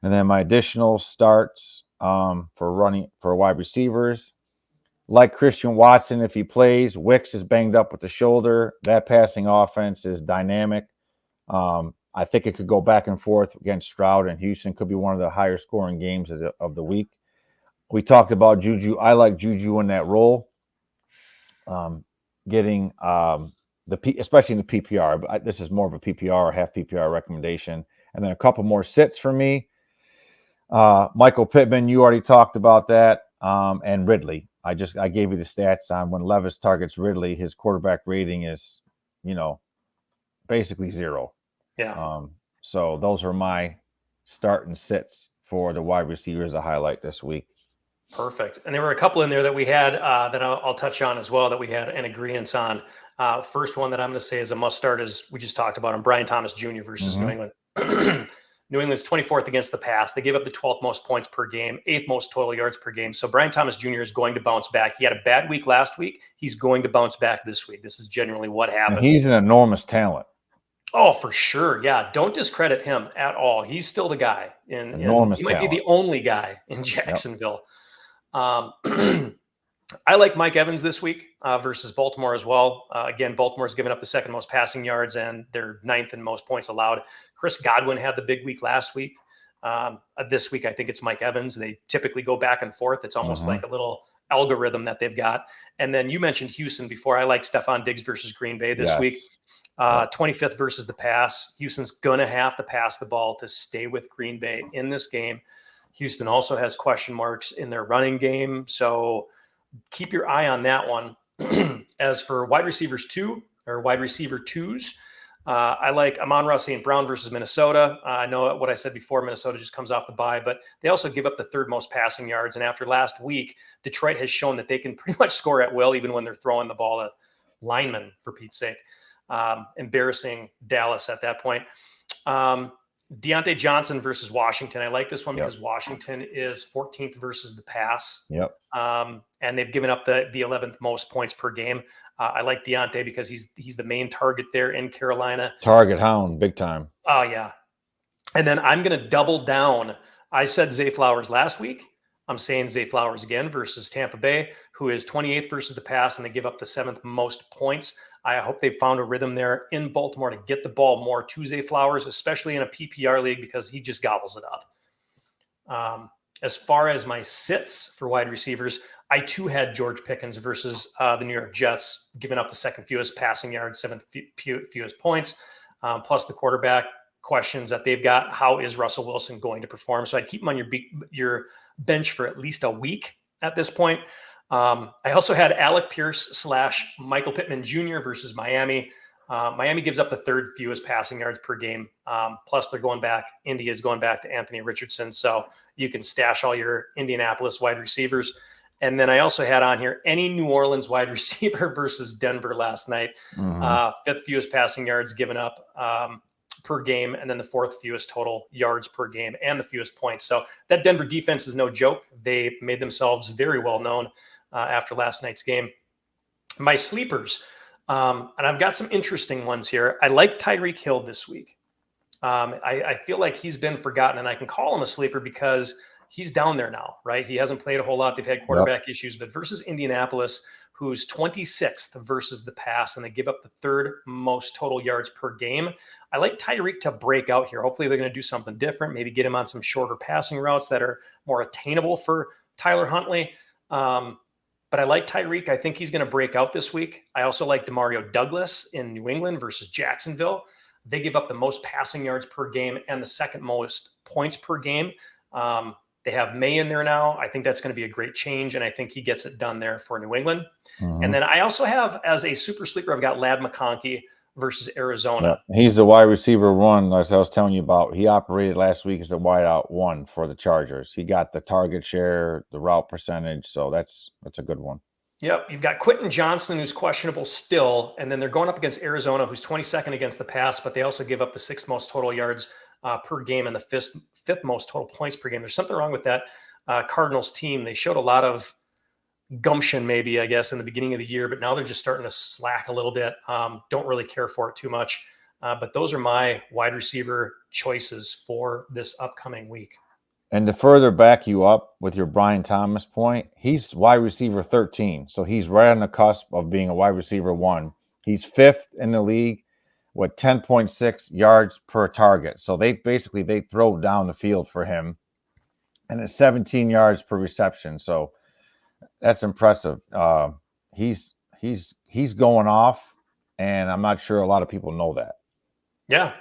And then my additional starts for wide receivers, like Christian Watson, if he plays. Wicks is banged up with the shoulder. That passing offense is dynamic. I think it could go back and forth against Stroud, and Houston could be one of the higher scoring games of the week. We talked about Juju. I like Juju in that role. Getting especially in the PPR, but this is more of a PPR or half PPR recommendation. And then a couple more sits for me. Michael Pittman, you already talked about that. And Ridley. I gave you the stats on when Levis targets Ridley, his quarterback rating is, basically 0.
Yeah.
So those are my start and sits for the wide receivers to highlight this week.
Perfect. And there were a couple in there that we had that I'll touch on as well that we had an agreement on. First one that I'm going to say is a must start is we just talked about him, Brian Thomas Jr. versus New England. New England's 24th against the pass. They gave up the 12th most points per game, 8th most total yards per game. So Brian Thomas Jr. is going to bounce back. He had a bad week last week. He's going to bounce back this week. This is generally what happens.
And he's an enormous talent.
Oh, for sure. Yeah. Don't discredit him at all. He's still the guy. He might be the only guy in Jacksonville. Yep. I like Mike Evans this week versus Baltimore as well. Again, Baltimore's given up the second most passing yards and they're 9th in most points allowed. Chris Godwin had the big week last week. This week, I think it's Mike Evans. They typically go back and forth. It's almost like a little algorithm that they've got. And then you mentioned Houston before. I like Stephon Diggs versus Green Bay this week. 25th versus the pass. Houston's going to have to pass the ball to stay with Green Bay in this game. Houston also has question marks in their running game. So keep your eye on that one. As for wide receiver twos, I like Amon-Ra St. Brown versus Minnesota. I know what I said before, Minnesota just comes off the bye, but they also give up the 3rd most passing yards. And after last week, Detroit has shown that they can pretty much score at will, even when they're throwing the ball at linemen, for Pete's sake. Embarrassing Dallas at that point. Deontay Johnson versus Washington. I like this one because Washington is 14th versus the pass.
Yep.
And they've given up the 11th most points per game. I like Deontay because he's the main target there in Carolina.
Target hound, big time.
Oh, yeah. And then I'm going to double down. I said Zay Flowers last week. I'm saying Zay Flowers again versus Tampa Bay, who is 28th versus the pass, and they give up the 7th most points. I hope they found a rhythm there in Baltimore to get the ball more to Zay Flowers, especially in a PPR league, because he just gobbles it up. As far as my sits for wide receivers, I too had George Pickens versus the New York Jets, giving up the 2nd fewest passing yards, 7th fewest points, plus the quarterback questions that they've got. How is Russell Wilson going to perform? So I'd keep him on your bench for at least a week at this point. I also had Alec Pierce / Michael Pittman Jr. versus Miami. Miami gives up the 3rd fewest passing yards per game. Plus they're going back. Indy is going back to Anthony Richardson. So you can stash all your Indianapolis wide receivers. And then I also had on here any New Orleans wide receiver versus Denver last night. 5th fewest passing yards given up per game, and then the 4th fewest total yards per game and the fewest points. So that Denver defense is no joke. They made themselves very well known after last night's game. My sleepers, and I've got some interesting ones here. I like Tyreek Hill this week. I feel like he's been forgotten, and I can call him a sleeper because he's down there now, right? He hasn't played a whole lot. They've had quarterback issues, but versus Indianapolis, who's 26th versus the pass, and they give up the 3rd most total yards per game. I like Tyreek to break out here. Hopefully they're going to do something different, maybe get him on some shorter passing routes that are more attainable for Tyler Huntley. But I like Tyreek. I think he's going to break out this week. I also like Demario Douglas in New England versus Jacksonville. They give up the most passing yards per game and the 2nd most points per game. They have May in there now. I think that's going to be a great change, and I think he gets it done there for New England. And then I also have, as a super sleeper, I've got Ladd McConkey versus Arizona.
Yeah. He's the wide receiver 1, as I was telling you about. He operated last week as a wideout 1 for the Chargers. He got the target share, the route percentage, so that's a good one.
Yep. You've got Quentin Johnson, who's questionable still, and then they're going up against Arizona, who's 22nd against the pass, but they also give up the 6th most total yards per game and the 5th most total points per game. There's something wrong with that Cardinals team. They showed a lot of gumption, maybe, I guess, in the beginning of the year, but now they're just starting to slack a little bit. Don't really care for it too much. But those are my wide receiver choices for this upcoming week.
And to further back you up with your Brian Thomas point, he's wide receiver 13. So he's right on the cusp of being a wide receiver 1. He's 5th in the league with 10.6 yards per target. So they throw down the field for him. And it's 17 yards per reception. So that's impressive. He's going off, and I'm not sure a lot of people know that.
Yeah.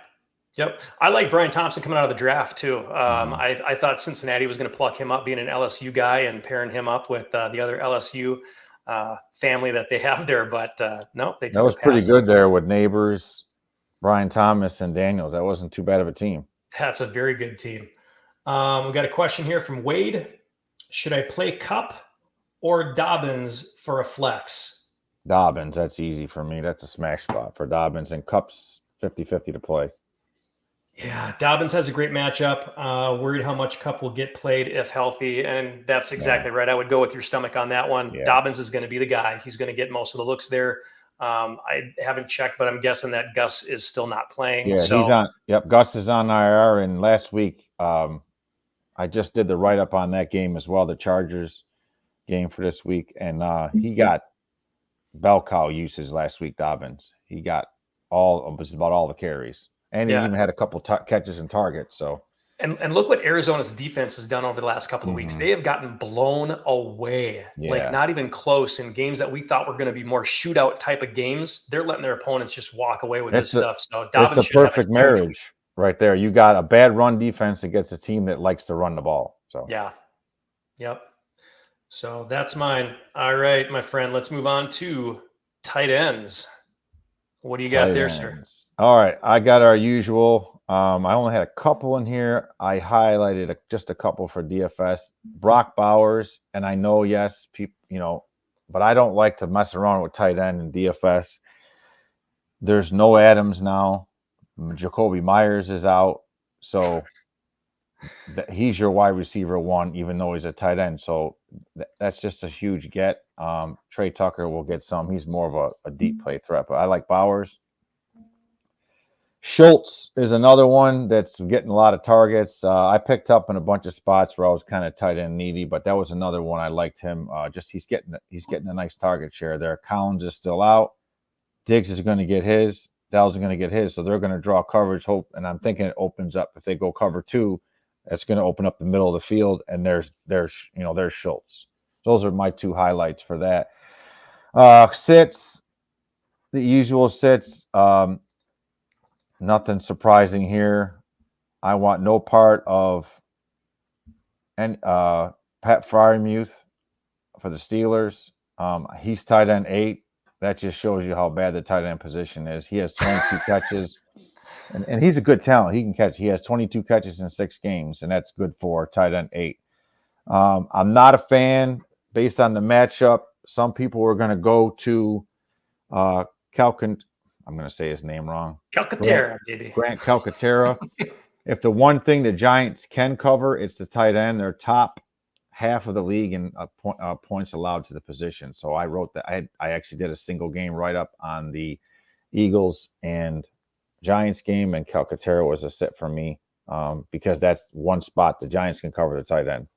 Yep. I like Brian Thompson coming out of the draft too.
Mhm.
I thought Cincinnati was going to pluck him up, being an LSU guy, and pairing him up with the other LSU family that they have there. But no, they
That
took a
was pretty
pass on
good
him.
there with Neighbors, Brian Thomas, and Daniels. That wasn't too bad of a team.
That's a very good team. We got a question here from Wade. Should I play Cup or Dobbins for a flex?
Dobbins, that's easy for me. That's a smash spot for Dobbins, and Cup's 50-50 to play.
Yeah, Dobbins has a great matchup. Worried how much Cup will get played if healthy, and that's exactly right. I would go with your stomach on that one.
Yeah.
Dobbins is going to be the guy. He's going to get most of the looks there. I haven't checked, but I'm guessing that Gus is still not playing.
Yeah,
So
he's on. Yep, Gus is on IR. And last week, I just did the write up on that game as well, the Chargers game for this week, and he got bell cow usage last week. Dobbins, he got just about all the carries, and he even had a couple catches and targets. So.
And look what Arizona's defense has done over the last couple of weeks. They have gotten blown away, like not even close in games that we thought were going to be more shootout type of games. They're letting their opponents just walk away with this stuff. So Dobbins
it's a perfect marriage right there. You got a bad run defense against a team that likes to run the ball. So
yeah, yep. So that's mine. All right, my friend. Let's move on to tight ends. What do you got there, sir?
All right, I got our usual. I only had a couple in here. I highlighted just a couple for DFS. Brock Bowers, and I know, yes, people, but I don't like to mess around with tight end in DFS. There's no Adams now. Jacoby Myers is out, so he's your wide receiver one, even though he's a tight end. So that's just a huge get. Trey Tucker will get some. He's more of a deep play threat, but I like Bowers. Schultz is another one that's getting a lot of targets. I picked up in a bunch of spots where I was kind of tight end needy, but that was another one I liked him. He's getting a nice target share there. Collins is still out. Diggs is going to get his. Dow's going to get his. So they're going to draw coverage. And I'm thinking it opens up if they go cover two. That's going to open up the middle of the field, and there's Schultz. Those are my two highlights for that. Sits, the usual sits. Nothing surprising here. I want no part of Pat Freiermuth for the Steelers. He's tight end 8. That just shows you how bad the tight end position is. He has 22 catches, and he's a good talent. He can catch. He has 22 catches in 6 games, and that's good for tight end 8. I'm not a fan based on the matchup. Some people are going to go to I'm going to say his name wrong.
Calcaterra, baby.
Grant Calcaterra. If the one thing the Giants can cover, it's the tight end. They're top half of the league in points allowed to the position. So I wrote that. I actually did a single game write-up on the Eagles and Giants game, and Calcaterra was a sit for me because that's one spot the Giants can cover the tight end.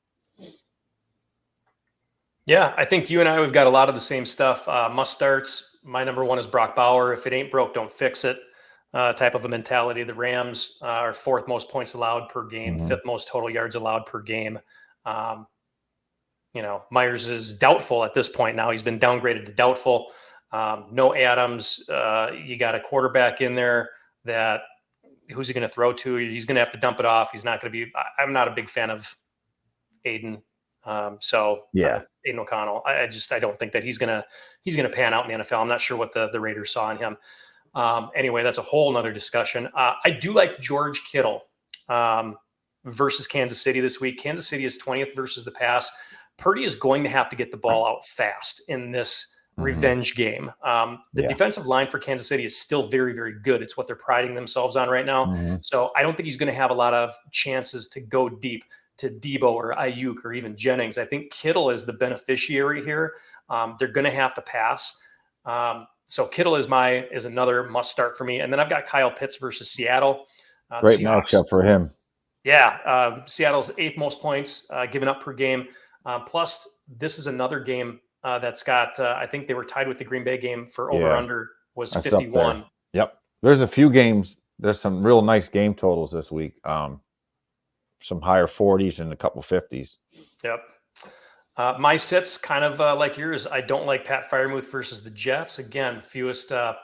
Yeah, I think you and I, we've got a lot of the same stuff. Must starts. My number one is Brock Bauer. If it ain't broke, don't fix it. Type of a mentality. The Rams are 4th most points allowed per game, 5th most total yards allowed per game. Myers is doubtful at this point now. He's been downgraded to doubtful. No Adams. You got a quarterback in there that who's he going to throw to? He's going to have to dump it off. He's not going to be. I'm not a big fan of Aiden. Aiden O'Connell. I don't think that he's gonna pan out in the NFL. I'm not sure what the Raiders saw in him. Anyway, that's a whole nother discussion. I do like George Kittle versus Kansas City this week. Kansas City is 20th versus the pass. Purdy is going to have to get the ball out fast in this revenge game. The defensive line for Kansas City is still very, very good. It's what they're priding themselves on right now. So I don't think he's going to have a lot of chances to go deep to Debo or Ayuk or even Jennings. I think Kittle is the beneficiary here. They're going to have to pass. So Kittle is another must start for me. And then I've got Kyle Pitts versus Seattle.
Great matchup for him.
Yeah. Seattle's 8th most points given up per game. Plus, this is another game that's got, I think they were tied with the Green Bay game for over-under was 51.
Yep. There's a few games. There's some real nice game totals this week. Some higher 40s and a couple 50s.
Yep. My sits kind of like yours. I don't like Pat Fryermuth versus the Jets. Again,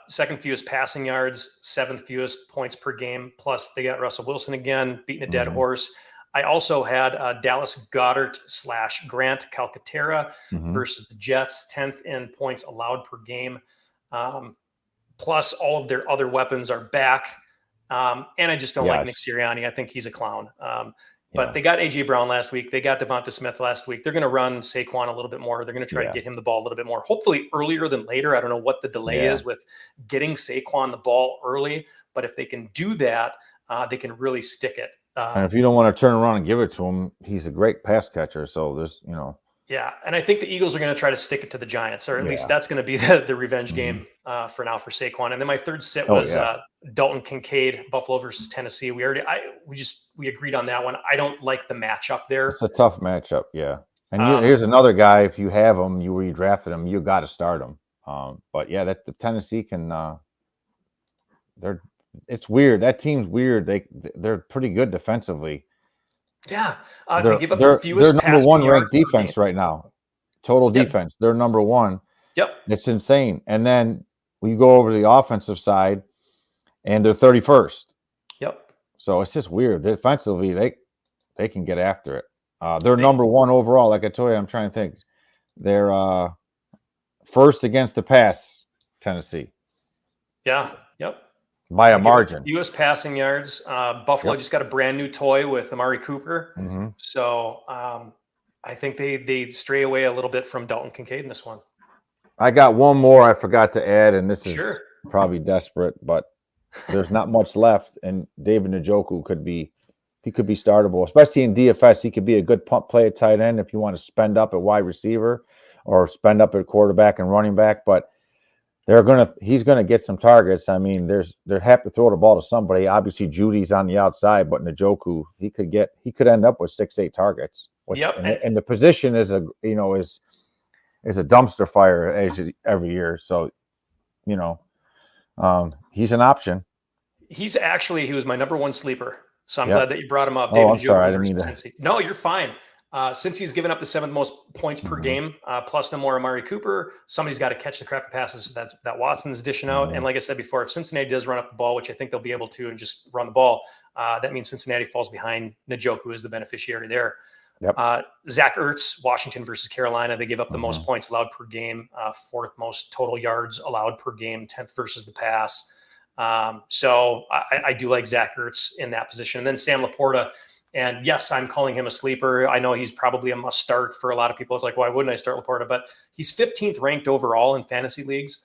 second fewest passing yards, seventh fewest points per game. Plus, they got Russell Wilson again, beating a dead
Mhm.
horse. I also had Dallas Goddard / Grant Calcaterra
Mhm.
versus the Jets, 10th in points allowed per game. Plus, all of their other weapons are back. And I just don't like Nick
Yes.
Sirianni. I think he's a clown. But
Yeah.
they got A.J. Brown last week. They got Devonta Smith last week. They're going to run Saquon a little bit more. They're going to try to
Yeah.
get him the ball a little bit more, hopefully earlier than later. I don't know what the delay
Yeah.
is with getting Saquon the ball early, but if they can do that, they can really stick it.
And if you don't want to turn around and give it to him, he's a great pass catcher. So there's,
Yeah, and I think the Eagles are going to try to stick it to the Giants, or at least
yeah.
that's going to be the revenge
Mhm.
game for now for Saquon. And then my third sit
Oh
was
yeah.
Dalton Kincaid, Buffalo versus Tennessee. We agreed on that one. I don't like the matchup there.
It's a tough matchup. Yeah. And
Um,
here's another guy. If you have him, you redrafted him, you got to start him. But yeah, that the Tennessee can. They're. It's weird. That team's weird. They're pretty good defensively.
Yeah, they
They're
give up the
they're they're
fewest
number
passing
one
yards
ranked
per game.
defense right now. Total
Yep,
defense. They're number one.
yep,
It's insane. And then we go over to the offensive side, and they're 31st.
yep.
So it's just weird. Defensively, they can get after it. They're
They,
number one overall. Like I told you, I'm trying to think. They're first against the pass, Tennessee,
yeah, yep.
by a
They give up the
margin.
fewest passing yards. Buffalo
Yep.
just got a brand new toy with Amari Cooper,
Hmm.
so I think they stray away a little bit from Dalton Kincaid in this one.
I got one more I forgot to add, and this is
Sure.
probably desperate, but there's not much left, and David Njoku could be startable, especially in DFS. He could be a good pump play at tight end if you want to spend up at wide receiver or spend up at quarterback and running back. But he's gonna get some targets. I mean, they have to throw the ball to somebody. Obviously, Judy's on the outside, but Njoku, he could end up with 6-8 targets.
Yep.
And the position is is a dumpster fire every year. So, he's an option.
He was my number one sleeper. So I'm
Yep.
glad that you brought him up.
Oh,
David
I'm sorry. I
Njoku
didn't mean
versus
to.
Cincy. No, you're fine. Since he's given up the seventh most points per
Mhm.
game, plus no more Amari Cooper, somebody's got to catch the crappy passes that Watson's dishing out.
Mhm.
And like I said before, if Cincinnati does run up the ball, which I think they'll be able to, and just run the ball, that means Cincinnati falls behind. Njoku is the beneficiary there.
Yep.
Zach Ertz, Washington versus Carolina. They give up the most
Mhm.
points allowed per game, fourth most total yards allowed per game, 10th versus the pass. So I do like Zach Ertz in that position. And then Sam Laporta. And yes, I'm calling him a sleeper. I know he's probably a must start for a lot of people. It's like, why wouldn't I start Laporta? But he's 15th ranked overall in fantasy leagues.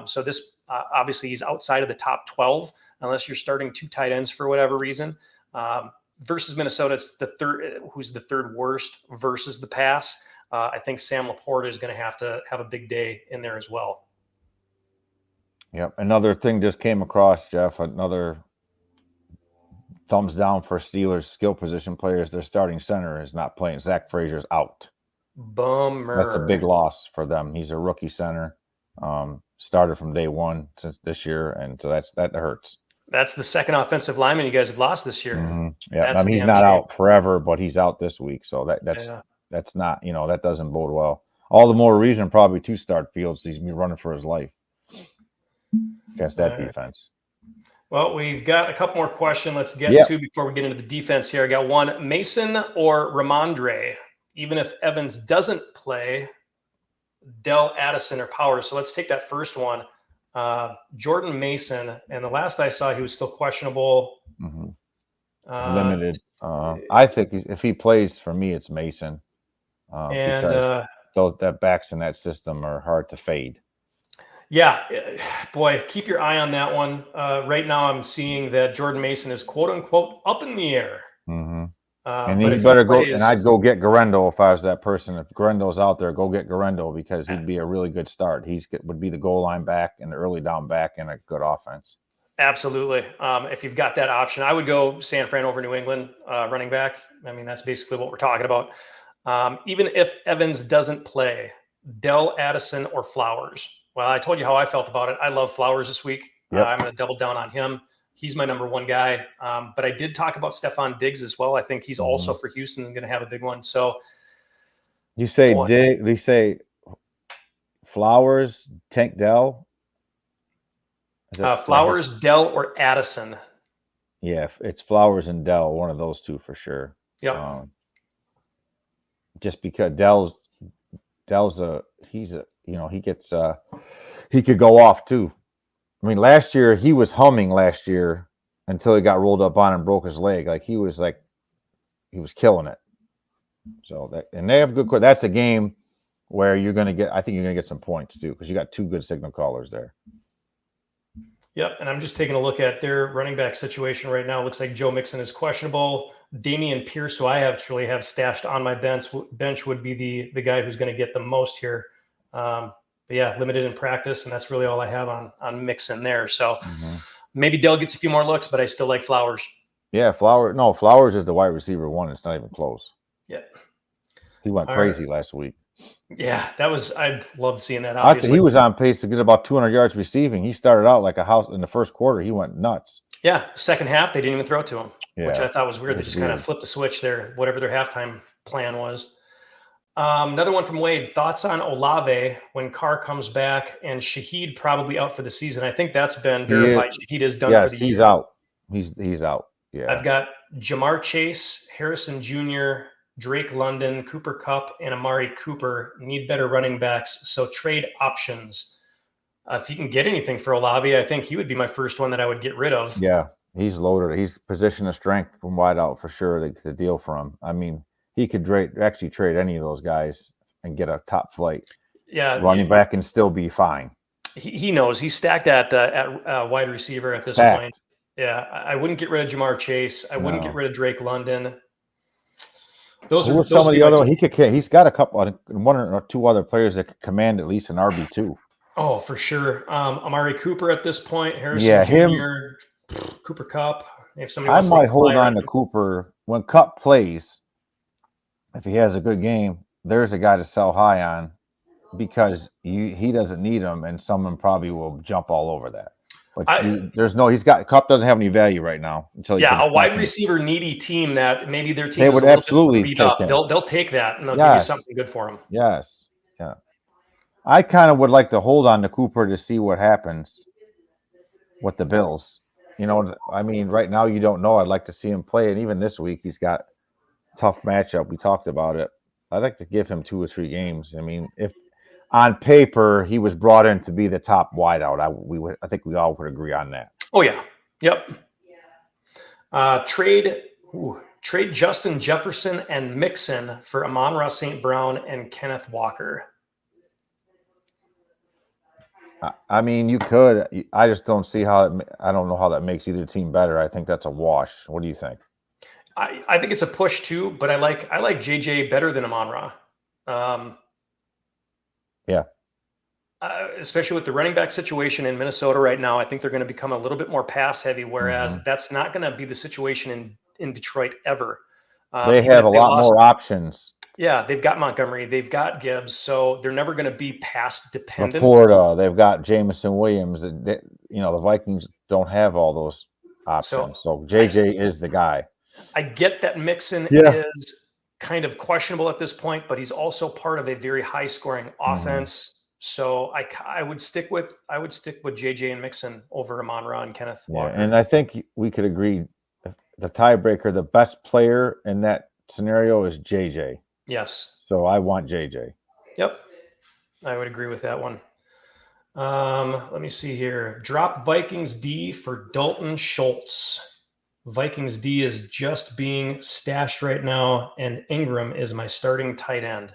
So this obviously he's outside of the top 12 unless you're starting two tight ends for whatever reason. Versus Minnesota, it's who's the third worst versus the pass. I think Sam Laporta is going to have a big day in there as well.
Yep. Another thing just came across, Jeff. Another thumbs down for Steelers skill position players. Their starting center is not playing. Zach Frazier's out.
Bummer.
That's a big loss for them. He's a rookie center. Started from day one since this year, and so that hurts.
That's the second offensive lineman you guys have lost this year.
Mm-hmm. Yeah,
That's
I mean he's not out forever, but he's out this week, so that's not that doesn't bode well. All the more reason probably to start Fields. He's been running for his life against that defense.
Well, we've got a couple more questions. Let's get to before we get into the defense here. I got one: Mason or Ramondre. Even if Evans doesn't play, Dell, Addison, or Powers. So let's take that first one. Jordan Mason, and the last I saw, he was still questionable.
Mm-hmm. Limited. I think if he plays, for me, it's Mason. Because that backs in that system are hard to fade.
Yeah, boy, keep your eye on that one. Right now, I'm seeing that Jordan Mason is quote unquote up in the air.
Mm-hmm. And he better go. And I'd go get Garendo if I was that person. If Garendo's out there, go get Garendo because he'd be a really good start. Would be the goal line back and the early down back and a good offense.
Absolutely. If you've got that option, I would go San Fran over New England running back. I mean, that's basically what we're talking about. Even if Evans doesn't play, Dell, Addison, or Flowers. Well, I told you how I felt about it. I love Flowers this week. Yep. I'm going to double down on him. He's my number one guy. But I did talk about Stephon Diggs as well. I think he's also for Houston going to have a big one. So
You say
Boy,
we say Flowers, Tank Dell. Is that
Flowers, Dell, or Addison.
yeah, it's Flowers and Dell, one of those two for sure.
Yep.
Um, just because Dell's he's a he gets he could go off too. I mean, last year he was humming last year until he got rolled up on and broke his leg. He was killing it. So that and they have good. That's a game where you're going to get. I think you're going to get some points too because you got two good signal callers there.
Yep, and I'm just taking a look at their running back situation right now. It looks like Joe Mixon is questionable. Damian Pierce, who I actually have stashed on my bench would be the guy who's going to get the most here. But yeah, limited in practice, and that's really all I have on Mixon there. So maybe Dell gets a few more looks, but I still like Flowers.
Yeah, Flowers is the wide receiver one. It's not even close.
Yeah,
he went crazy last week.
Yeah, I loved seeing that. Obviously,
he was on pace to get about 200 yards receiving. He started out like a house in the first quarter. He went nuts.
Yeah, second half they didn't even throw it to him, which I thought was weird. They just kind of flipped the switch there, whatever their halftime plan was. Another one from Wade. Thoughts on Olave when Carr comes back and Shaheed probably out for the season? I think that's been verified. Shaheed is done for the year.
He's out. He's out. Yeah.
I've got Jamar Chase, Harrison Jr., Drake London, Cooper Kupp, and Amari Cooper need better running backs. So trade options. If you can get anything for Olave, I think he would be my first one that I would get rid of.
Yeah, he's loaded. He's position of strength from wide out for sure. The deal for him. I mean, he could actually trade any of those guys and get a top flight running back and still be fine.
He knows he's stacked at wide receiver at this point. Yeah, I wouldn't get rid of Jamar Chase. I wouldn't get rid of Drake London. Those are some
of the other. He's got a couple, one or two other players that could command at least an RB2.
Oh, for sure. Amari Cooper at this point. Harrison Jr., Cooper Kupp. If somebody wants
might hold on to Cooper when Kupp plays. If he has a good game, there's a guy to sell high on because he doesn't need him, and someone probably will jump all over that. But Kupp doesn't have any value right now until
a wide receiver needy team that maybe their team
they would absolutely beat up.
They'll take that and they'll give you something good for him.
Yes, yeah. I kind of would like to hold on to Cooper to see what happens with the Bills. I mean, right now you don't know. I'd like to see him play, and even this week he's got a tough matchup. We talked about it. I'd like to give him 2 or 3 games. I mean, if on paper he was brought in to be the top wideout, I think we all would agree on that.
Oh yeah, yep. Trade Justin Jefferson and Mixon for Amon-Ra St. Brown and Kenneth Walker.
I mean, you could. I just don't see how. I don't know how that makes either team better. I think that's a wash. What do you think?
I think it's a push too, but I like JJ better than Amon-Ra.
Yeah.
Especially with the running back situation in Minnesota right now, I think they're going to become a little bit more pass heavy, whereas that's not going to be the situation in Detroit ever.
They have a lot more options.
Yeah, they've got Montgomery, they've got Gibbs, so they're never going to be pass dependent.
Laporta, they've got Jameson Williams. The Vikings don't have all those options, so JJ is the guy.
I get that Mixon is kind of questionable at this point, but he's also part of a very high scoring offense. So I would stick with JJ and Mixon over Amon-Ra and Kenneth Walker.
And I think we could agree the tiebreaker, the best player in that scenario is JJ.
Yes.
So I want JJ.
Yep. I would agree with that one. Let me see here. Drop Vikings D for Dalton Schultz. Vikings D is just being stashed right now, and Ingram is my starting tight end.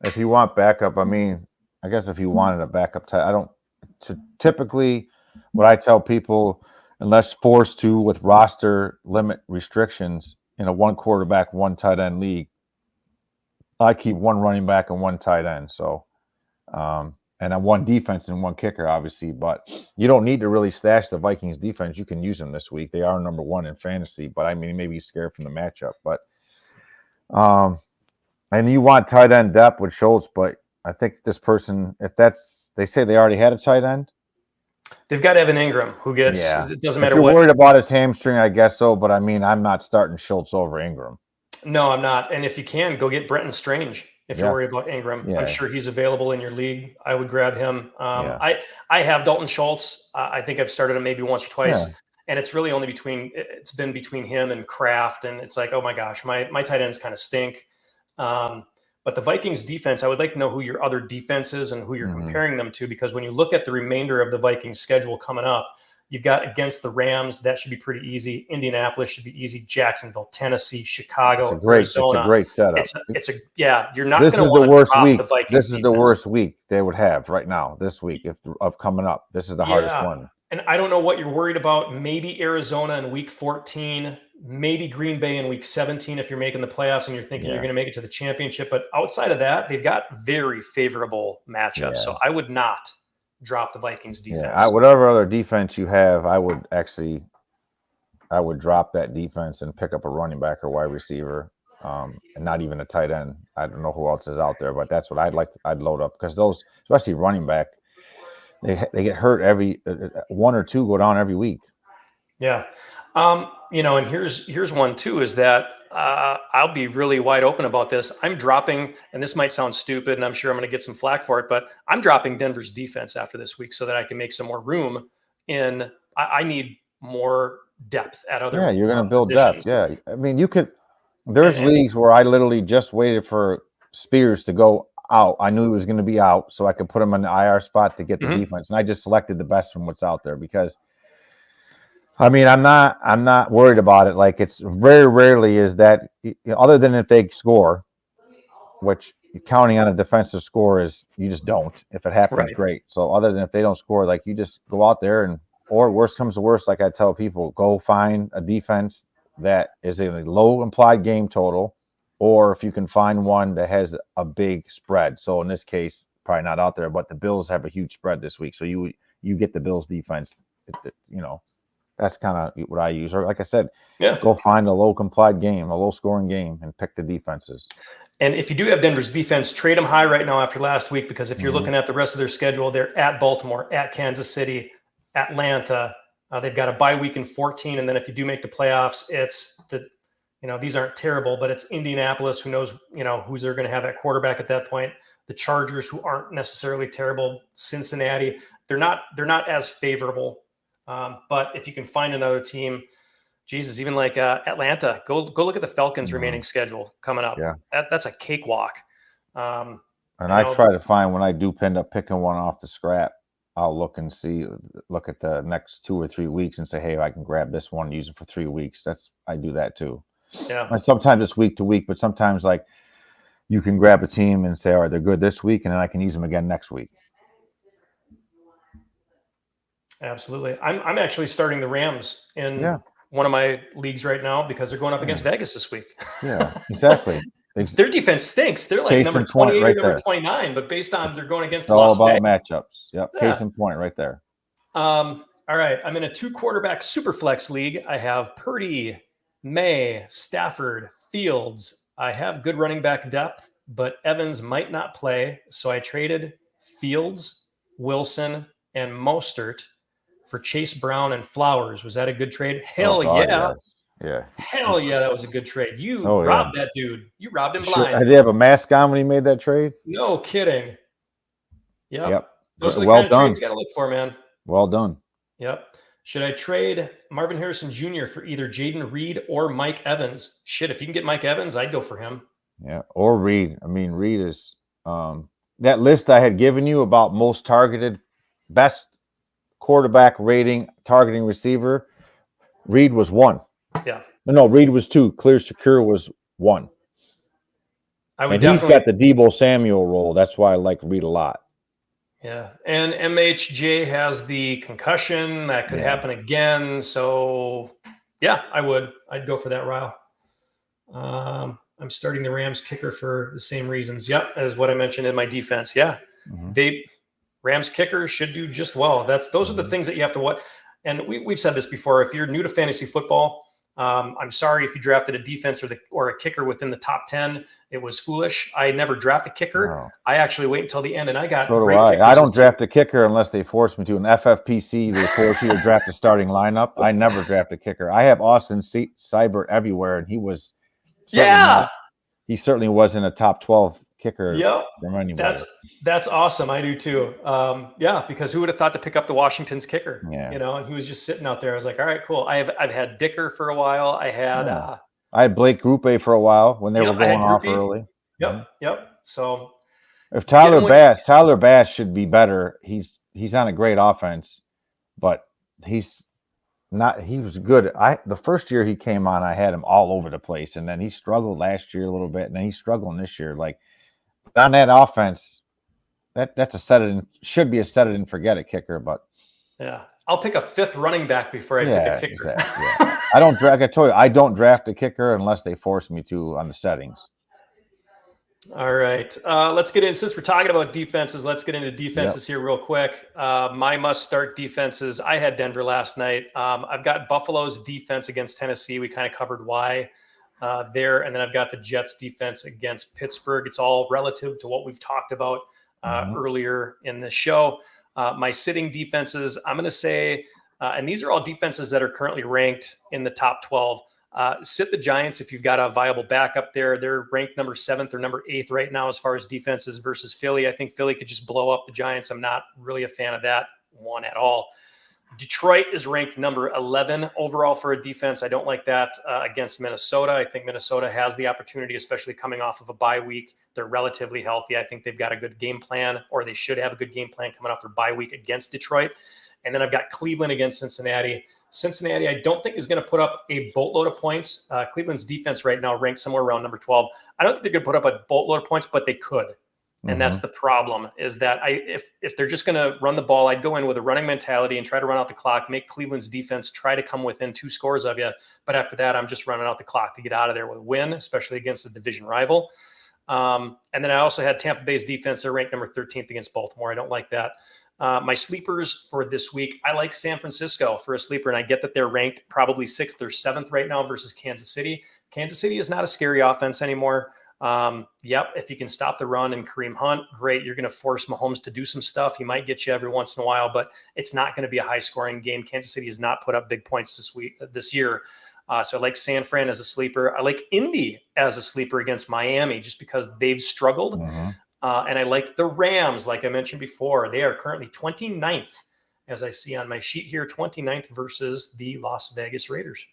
If you want backup, I mean, I guess if you wanted a backup tight, typically what I tell people, unless forced to with roster limit restrictions in a 1 quarterback, 1 tight end league, I keep 1 running back and 1 tight end. So, and then 1 defense and 1 kicker, obviously. But you don't need to really stash the Vikings defense. You can use them this week. They are number 1 in fantasy, but I mean, maybe scared from the matchup. But, and you want tight end depth with Schultz, but I think this person, they say they already had a tight end.
They've got Evan Ingram, who gets, it doesn't matter
what.
If
you're worried about his hamstring, I guess so. But I mean, I'm not starting Schultz over Ingram.
No, I'm not. And if you can, go get Brenton Strange. If you're
Yeah.
worried about Ingram,
Yeah.
I'm sure he's available in your league. I would grab him.
Yeah.
I have Dalton Schultz. I think I've started him maybe once or twice,
Yeah.
and it's really only it's been between him and Kraft, and it's like, oh my gosh, my tight ends kind of stink. But the Vikings defense, I would like to know who your other defense is and who you're comparing them to, because when you look at the remainder of the Vikings schedule coming up, you've got against the Rams, that should be pretty easy. Indianapolis should be easy. Jacksonville, Tennessee, Chicago, Arizona.
It's a great setup.
You're not going to want to drop the Vikings.
This is the worst week they would have right now. This week of coming up, this is the hardest one.
And I don't know what you're worried about. Maybe Arizona in week 14, maybe Green Bay in week 17 if you're making the playoffs and you're thinking you're going to make it to the championship. But outside of that, they've got very favorable matchups. Yeah. So I would not drop the Vikings defense.
Yeah, whatever other defense you have, I would drop that defense and pick up a running back or wide receiver, and not even a tight end. I don't know who else is out there, but that's what I'd load up, because those, especially running back, they get hurt every one or two go down every week.
Yeah. And here's one too, is that I'll be really wide open about this. I'm dropping, and this might sound stupid, and I'm sure I'm going to get some flack for it, but I'm dropping Denver's defense after this week so that I can make some more room I need more depth at other.
Yeah, you're going to build depth. Yeah. I mean, there's leagues where I literally just waited for Spears to go out. I knew he was going to be out, so I could put him in the IR spot to get the defense. And I just selected the best from what's out there, because I mean, I'm not worried about it. Like, it's very rarely is that, other than if they score, which counting on a defensive score is, you just don't. If it happens, great. So other than if they don't score, like, you just go out there or worst comes to worst, like I tell people, go find a defense that is a low implied game total, or if you can find one that has a big spread. So in this case, probably not out there, but the Bills have a huge spread this week. So you get the Bills defense, That's kind of what I use. Or like I said, go find a low implied game, a low scoring game, and pick the defenses.
And if you do have Denver's defense, trade them high right now after last week, because if you're looking at the rest of their schedule, they're at Baltimore, at Kansas City, Atlanta. They've got a bye week in 14. And then if you do make the playoffs, it's these aren't terrible, but it's Indianapolis, who knows, who's they're going to have at quarterback at that point. The Chargers, who aren't necessarily terrible. Cincinnati, they're not as favorable. But if you can find another team, Jesus, even like Atlanta, go look at the Falcons' remaining schedule coming up.
Yeah,
that's a cakewalk.
And I try to find, when I do end up picking one off the scrap, I'll look at the next 2 or 3 weeks and say, hey, I can grab this one and use it for 3 weeks. I do that too.
Yeah.
And sometimes it's week to week, but sometimes, like, you can grab a team and say, all right, they're good this week, and then I can use them again next week.
Absolutely. I'm actually starting the Rams in one of my leagues right now, because they're going up against Vegas this week.
Yeah, exactly.
Their defense stinks. They're like number 28 or number 29, but based on they're going against
Las Vegas. All about matchups. Yep.
Yeah.
Case in point right there.
All right. I'm in a 2-quarterback super flex league. I have Purdy, May, Stafford, Fields. I have good running back depth, but Evans might not play. So I traded Fields, Wilson, and Mostert for Chase Brown and Flowers. Was that a good trade? Hell yeah.
Yes. Yeah.
Hell yeah, that was a good trade. You robbed that dude. You robbed him blind.
Did he have a mask on when he made that trade?
No kidding. Yep. Those are the
well
kind of
done.
trades you got to look for, man.
Well done.
Yep. Should I trade Marvin Harrison Jr. for either Jaden Reed or Mike Evans? Shit, if you can get Mike Evans, I'd go for him.
Yeah, or Reed. I mean, Reed is that list I had given you about most targeted, best quarterback rating, targeting receiver. Reed was 1.
Yeah.
No, Reed was 2. Clear Secure was 1.
He's
got the Deebo Samuel role. That's why I like Reed a lot.
Yeah. And MHJ has the concussion. That could happen again. So, yeah, I'd go for that route. I'm starting the Rams kicker for the same reasons. Yep, as what I mentioned in my defense. Yeah. Rams kicker should do just well. Those are the things that you have to watch. And we've said this before. If you're new to fantasy football, I'm sorry if you drafted a defense or a kicker within the top 10. It was foolish. I never draft a kicker. No. I actually wait until the end, and I got great kickers.
I don't draft a kicker unless they force me to. In FFPC, they force you to draft a starting lineup. I never draft a kicker. I have Austin Seibert everywhere, and he was
Yeah.
He certainly wasn't a top 12 kicker
Yep.
from anybody.
That's awesome. I do too. Yeah, because who would have thought to pick up the Washington's kicker?
Yeah.
And he was just sitting out there. I was like, all right, cool. I've had Dicker for a while. I had
Yeah. I had Blake Grupe for a while when they were
I had
going off
Groupie.
early.
Yep. So
If Tyler Bass should be better. He's on a great offense, but he's not. He was good. The first year he came on, I had him all over the place, and then he struggled last year a little bit, and then he's struggling this year. Like on that offense, that's should be a set it and forget it kicker, but
yeah. I'll pick a fifth running back before I pick a kicker.
Exactly, yeah. I don't draft. I told you, I don't draft a kicker unless they force me to on the settings.
All right. Let's get in. Since we're talking about defenses, let's get into defenses here real quick. My must-start defenses. I had Denver last night. I've got Buffalo's defense against Tennessee. We kind of covered why there. And then I've got the Jets defense against Pittsburgh. It's all relative to what we've talked about earlier in the show. My sitting defenses, I'm going to say, and these are all defenses that are currently ranked in the top 12. Sit the Giants if you've got a viable backup there. They're ranked number 7th or number 8th right now as far as defenses versus Philly. I think Philly could just blow up the Giants. I'm not really a fan of that one at all. Detroit is ranked number 11 overall for a defense. I don't like that against Minnesota. I think Minnesota has the opportunity, especially coming off of a bye week. They're relatively healthy. I think they've got a good game plan, or they should have a good game plan coming off their bye week against Detroit. And then I've got Cleveland against Cincinnati. Cincinnati, I don't think is going to put up a boatload of points. Cleveland's defense right now ranked somewhere around number 12. I don't think they're going to put up a boatload of points, but they could. And that's the problem, is that if they're just going to run the ball, I'd go in with a running mentality and try to run out the clock, make Cleveland's defense try to come within 2 scores of you. But after that, I'm just running out the clock to get out of there with a win, especially against a division rival. And then I also had Tampa Bay's defense. They're ranked number 13th against Baltimore. I don't like that. My sleepers for this week, I like San Francisco for a sleeper, and I get that they're ranked probably 6th or 7th right now versus Kansas City. Kansas City is not a scary offense anymore. If you can stop the run and Kareem Hunt, great. You're going to force Mahomes to do some stuff. He might get you every once in a while, but it's not going to be a high-scoring game. Kansas City has not put up big points this year. So I like San Fran as a sleeper. I like Indy as a sleeper against Miami just because they've struggled. And I like the Rams, like I mentioned before. They are currently 29th, as I see on my sheet here, 29th versus the Las Vegas Raiders.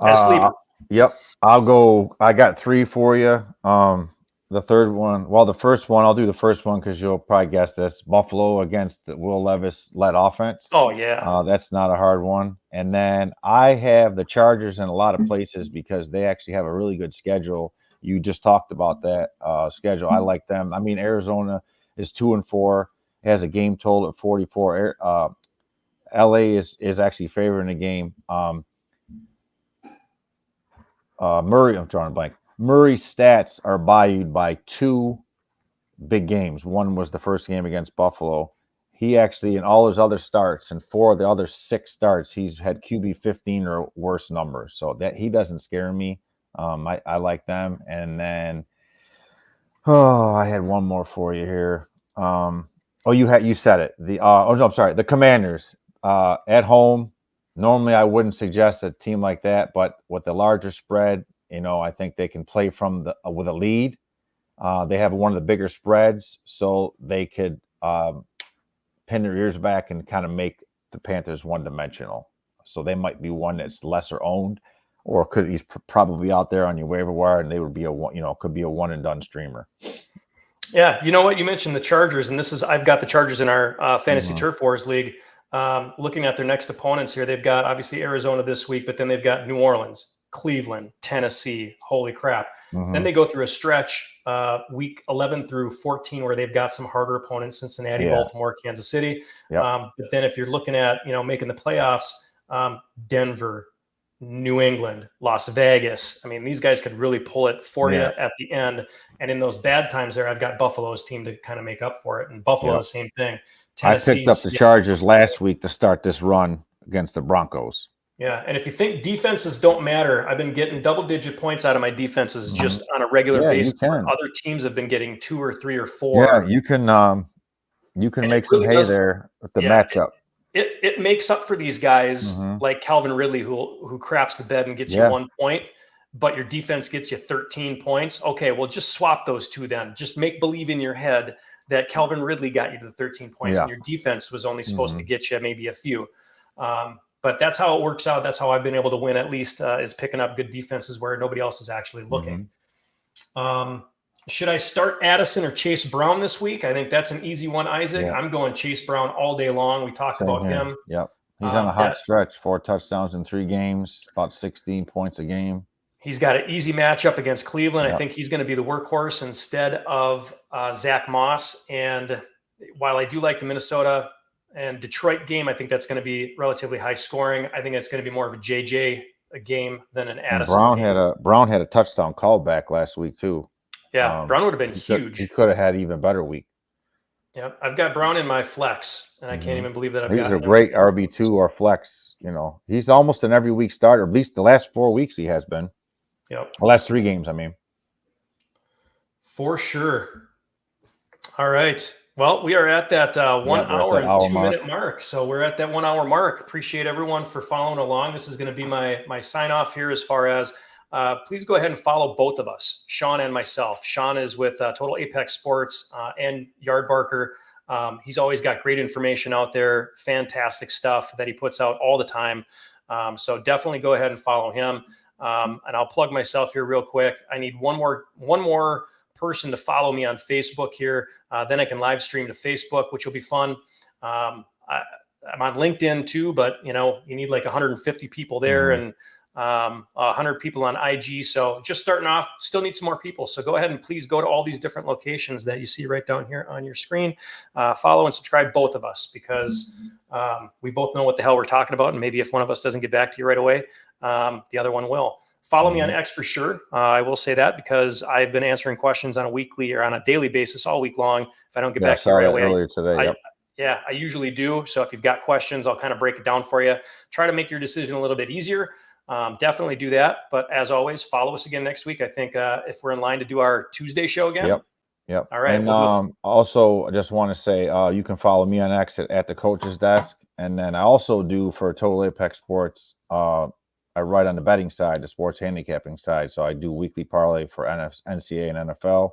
As sleeper.
Yep. I'll go. I got 3 for you. The third one, the first one, I'll do the first one because you'll probably guess this. Buffalo against the Will Levis-led offense.
Oh, yeah.
That's not a hard one. And then I have the Chargers in a lot of places because they actually have a really good schedule. You just talked about that schedule. I like them. I mean, Arizona is 2-4. It has a game total at 44. LA is actually favoring the game. Murray, I'm drawing a blank. Murray's stats are valued by 2 big games. One was the first game against Buffalo. He actually, in all his other starts, and 4 of the other 6 starts, he's had QB 15 or worse numbers. So that he doesn't scare me. I like them. And then, I had one more for you here. You said it. The Commanders at home. Normally, I wouldn't suggest a team like that, but with the larger spread, I think they can play with a lead. They have one of the bigger spreads, so they could pin their ears back and kind of make the Panthers one-dimensional. So they might be one that's lesser owned, or he's probably out there on your waiver wire, and they would be could be a one-and-done streamer.
Yeah, you know what? You mentioned the Chargers, and I've got the Chargers in our Fantasy Turf Wars League. Looking at their next opponents here, they've got obviously Arizona this week, but then they've got New Orleans, Cleveland, Tennessee. Holy crap. Then they go through a stretch week 11 through 14 where they've got some harder opponents: Cincinnati, Baltimore, Kansas City. But then if you're looking at making the playoffs, Denver, New England, Las Vegas. I mean, these guys could really pull it for you at the end. And in those bad times there, I've got Buffalo's team to kind of make up for it. And Buffalo, the same thing.
Tennessee, I picked up the Chargers last week to start this run against the Broncos.
Yeah, and if you think defenses don't matter, I've been getting double-digit points out of my defenses just on a regular basis. Other teams have been getting 2 or 3 or 4.
Yeah, you can make some hay there with the matchup.
It makes up for these guys like Calvin Ridley, who craps the bed and gets you 1 point. but your defense gets you 13 points. Okay, well, just swap those two then. Just make believe in your head that Calvin Ridley got you to the 13 points and your defense was only supposed to get you maybe a few. But that's how it works out. That's how I've been able to win, at least, is picking up good defenses where nobody else is actually looking. Should I start Addison or Chase Brown this week? I think that's an easy one, Isaac.
Yeah.
I'm going Chase Brown all day long. We talked about him.
Yep. He's on a hot stretch, 4 touchdowns in 3 games, about 16 points a game.
He's got an easy matchup against Cleveland. I think he's going to be the workhorse instead of Zach Moss. And while I do like the Minnesota and Detroit game, I think that's going to be relatively high scoring. I think it's going to be more of a JJ game than an Addison.
Brown had a touchdown callback last week too.
Yeah, Brown would have been huge.
He could have had an even better week.
Yeah, I've got Brown in my flex, and I can't even believe that I've got him.
He's a great RB2 or flex. You know, he's almost an every week starter. At least the last 4 weeks he has been.
Yep.
The last 3 games, I mean.
For sure. All right. Well, we are at that 1 hour and 2 minute mark. So we're at that 1 hour mark. Appreciate everyone for following along. This is going to be my sign off here as far as please go ahead and follow both of us, Sean and myself. Sean is with Total Apex Sports and Yardbarker. He's always got great information out there, fantastic stuff that he puts out all the time. So definitely go ahead and follow him. And I'll plug myself here real quick. I need one more person to follow me on Facebook here. Then I can live stream to Facebook, which will be fun. I'm on LinkedIn too, but you need like 150 people there and 100 people on IG. So just starting off, still need some more people. So go ahead and please go to all these different locations that you see right down here on your screen. Follow and subscribe both of us because we both know what the hell we're talking about. And maybe if one of us doesn't get back to you right away, the other one will. Follow me on X for sure. I will say that because I've been answering questions on a weekly or on a daily basis all week long. If I don't get back to you right away,
earlier today.
I usually do. So if you've got questions, I'll kind of break it down for you. Try to make your decision a little bit easier. Definitely do that. But as always, follow us again next week. I think if we're in line to do our Tuesday show again.
Yep.
All right.
And also, I just want to say you can follow me on X at the coach's desk. And then I also do for Total Apex Sports. I write on the betting side, the sports handicapping side. So I do weekly parlay for NCAA and NFL.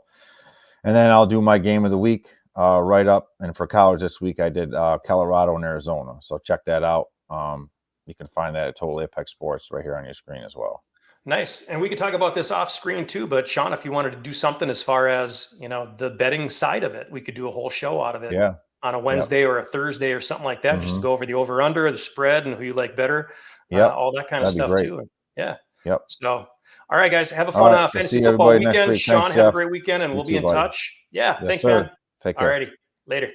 And then I'll do my game of the week right up. And for college this week, I did Colorado and Arizona. So check that out. You can find that at Total Apex Sports right here on your screen as well.
Nice. And we could talk about this off screen too, but Sean, if you wanted to do something as far as, the betting side of it, we could do a whole show out of it on a Wednesday or a Thursday or something like that, just to go over the over under, the spread and who you like better, all that kind of stuff too.
Yep.
So, all right, guys, have a fun fantasy football weekend. Sean, have a great weekend and we'll be in touch. Yeah. Thanks, man.
Take care.
All righty. Later.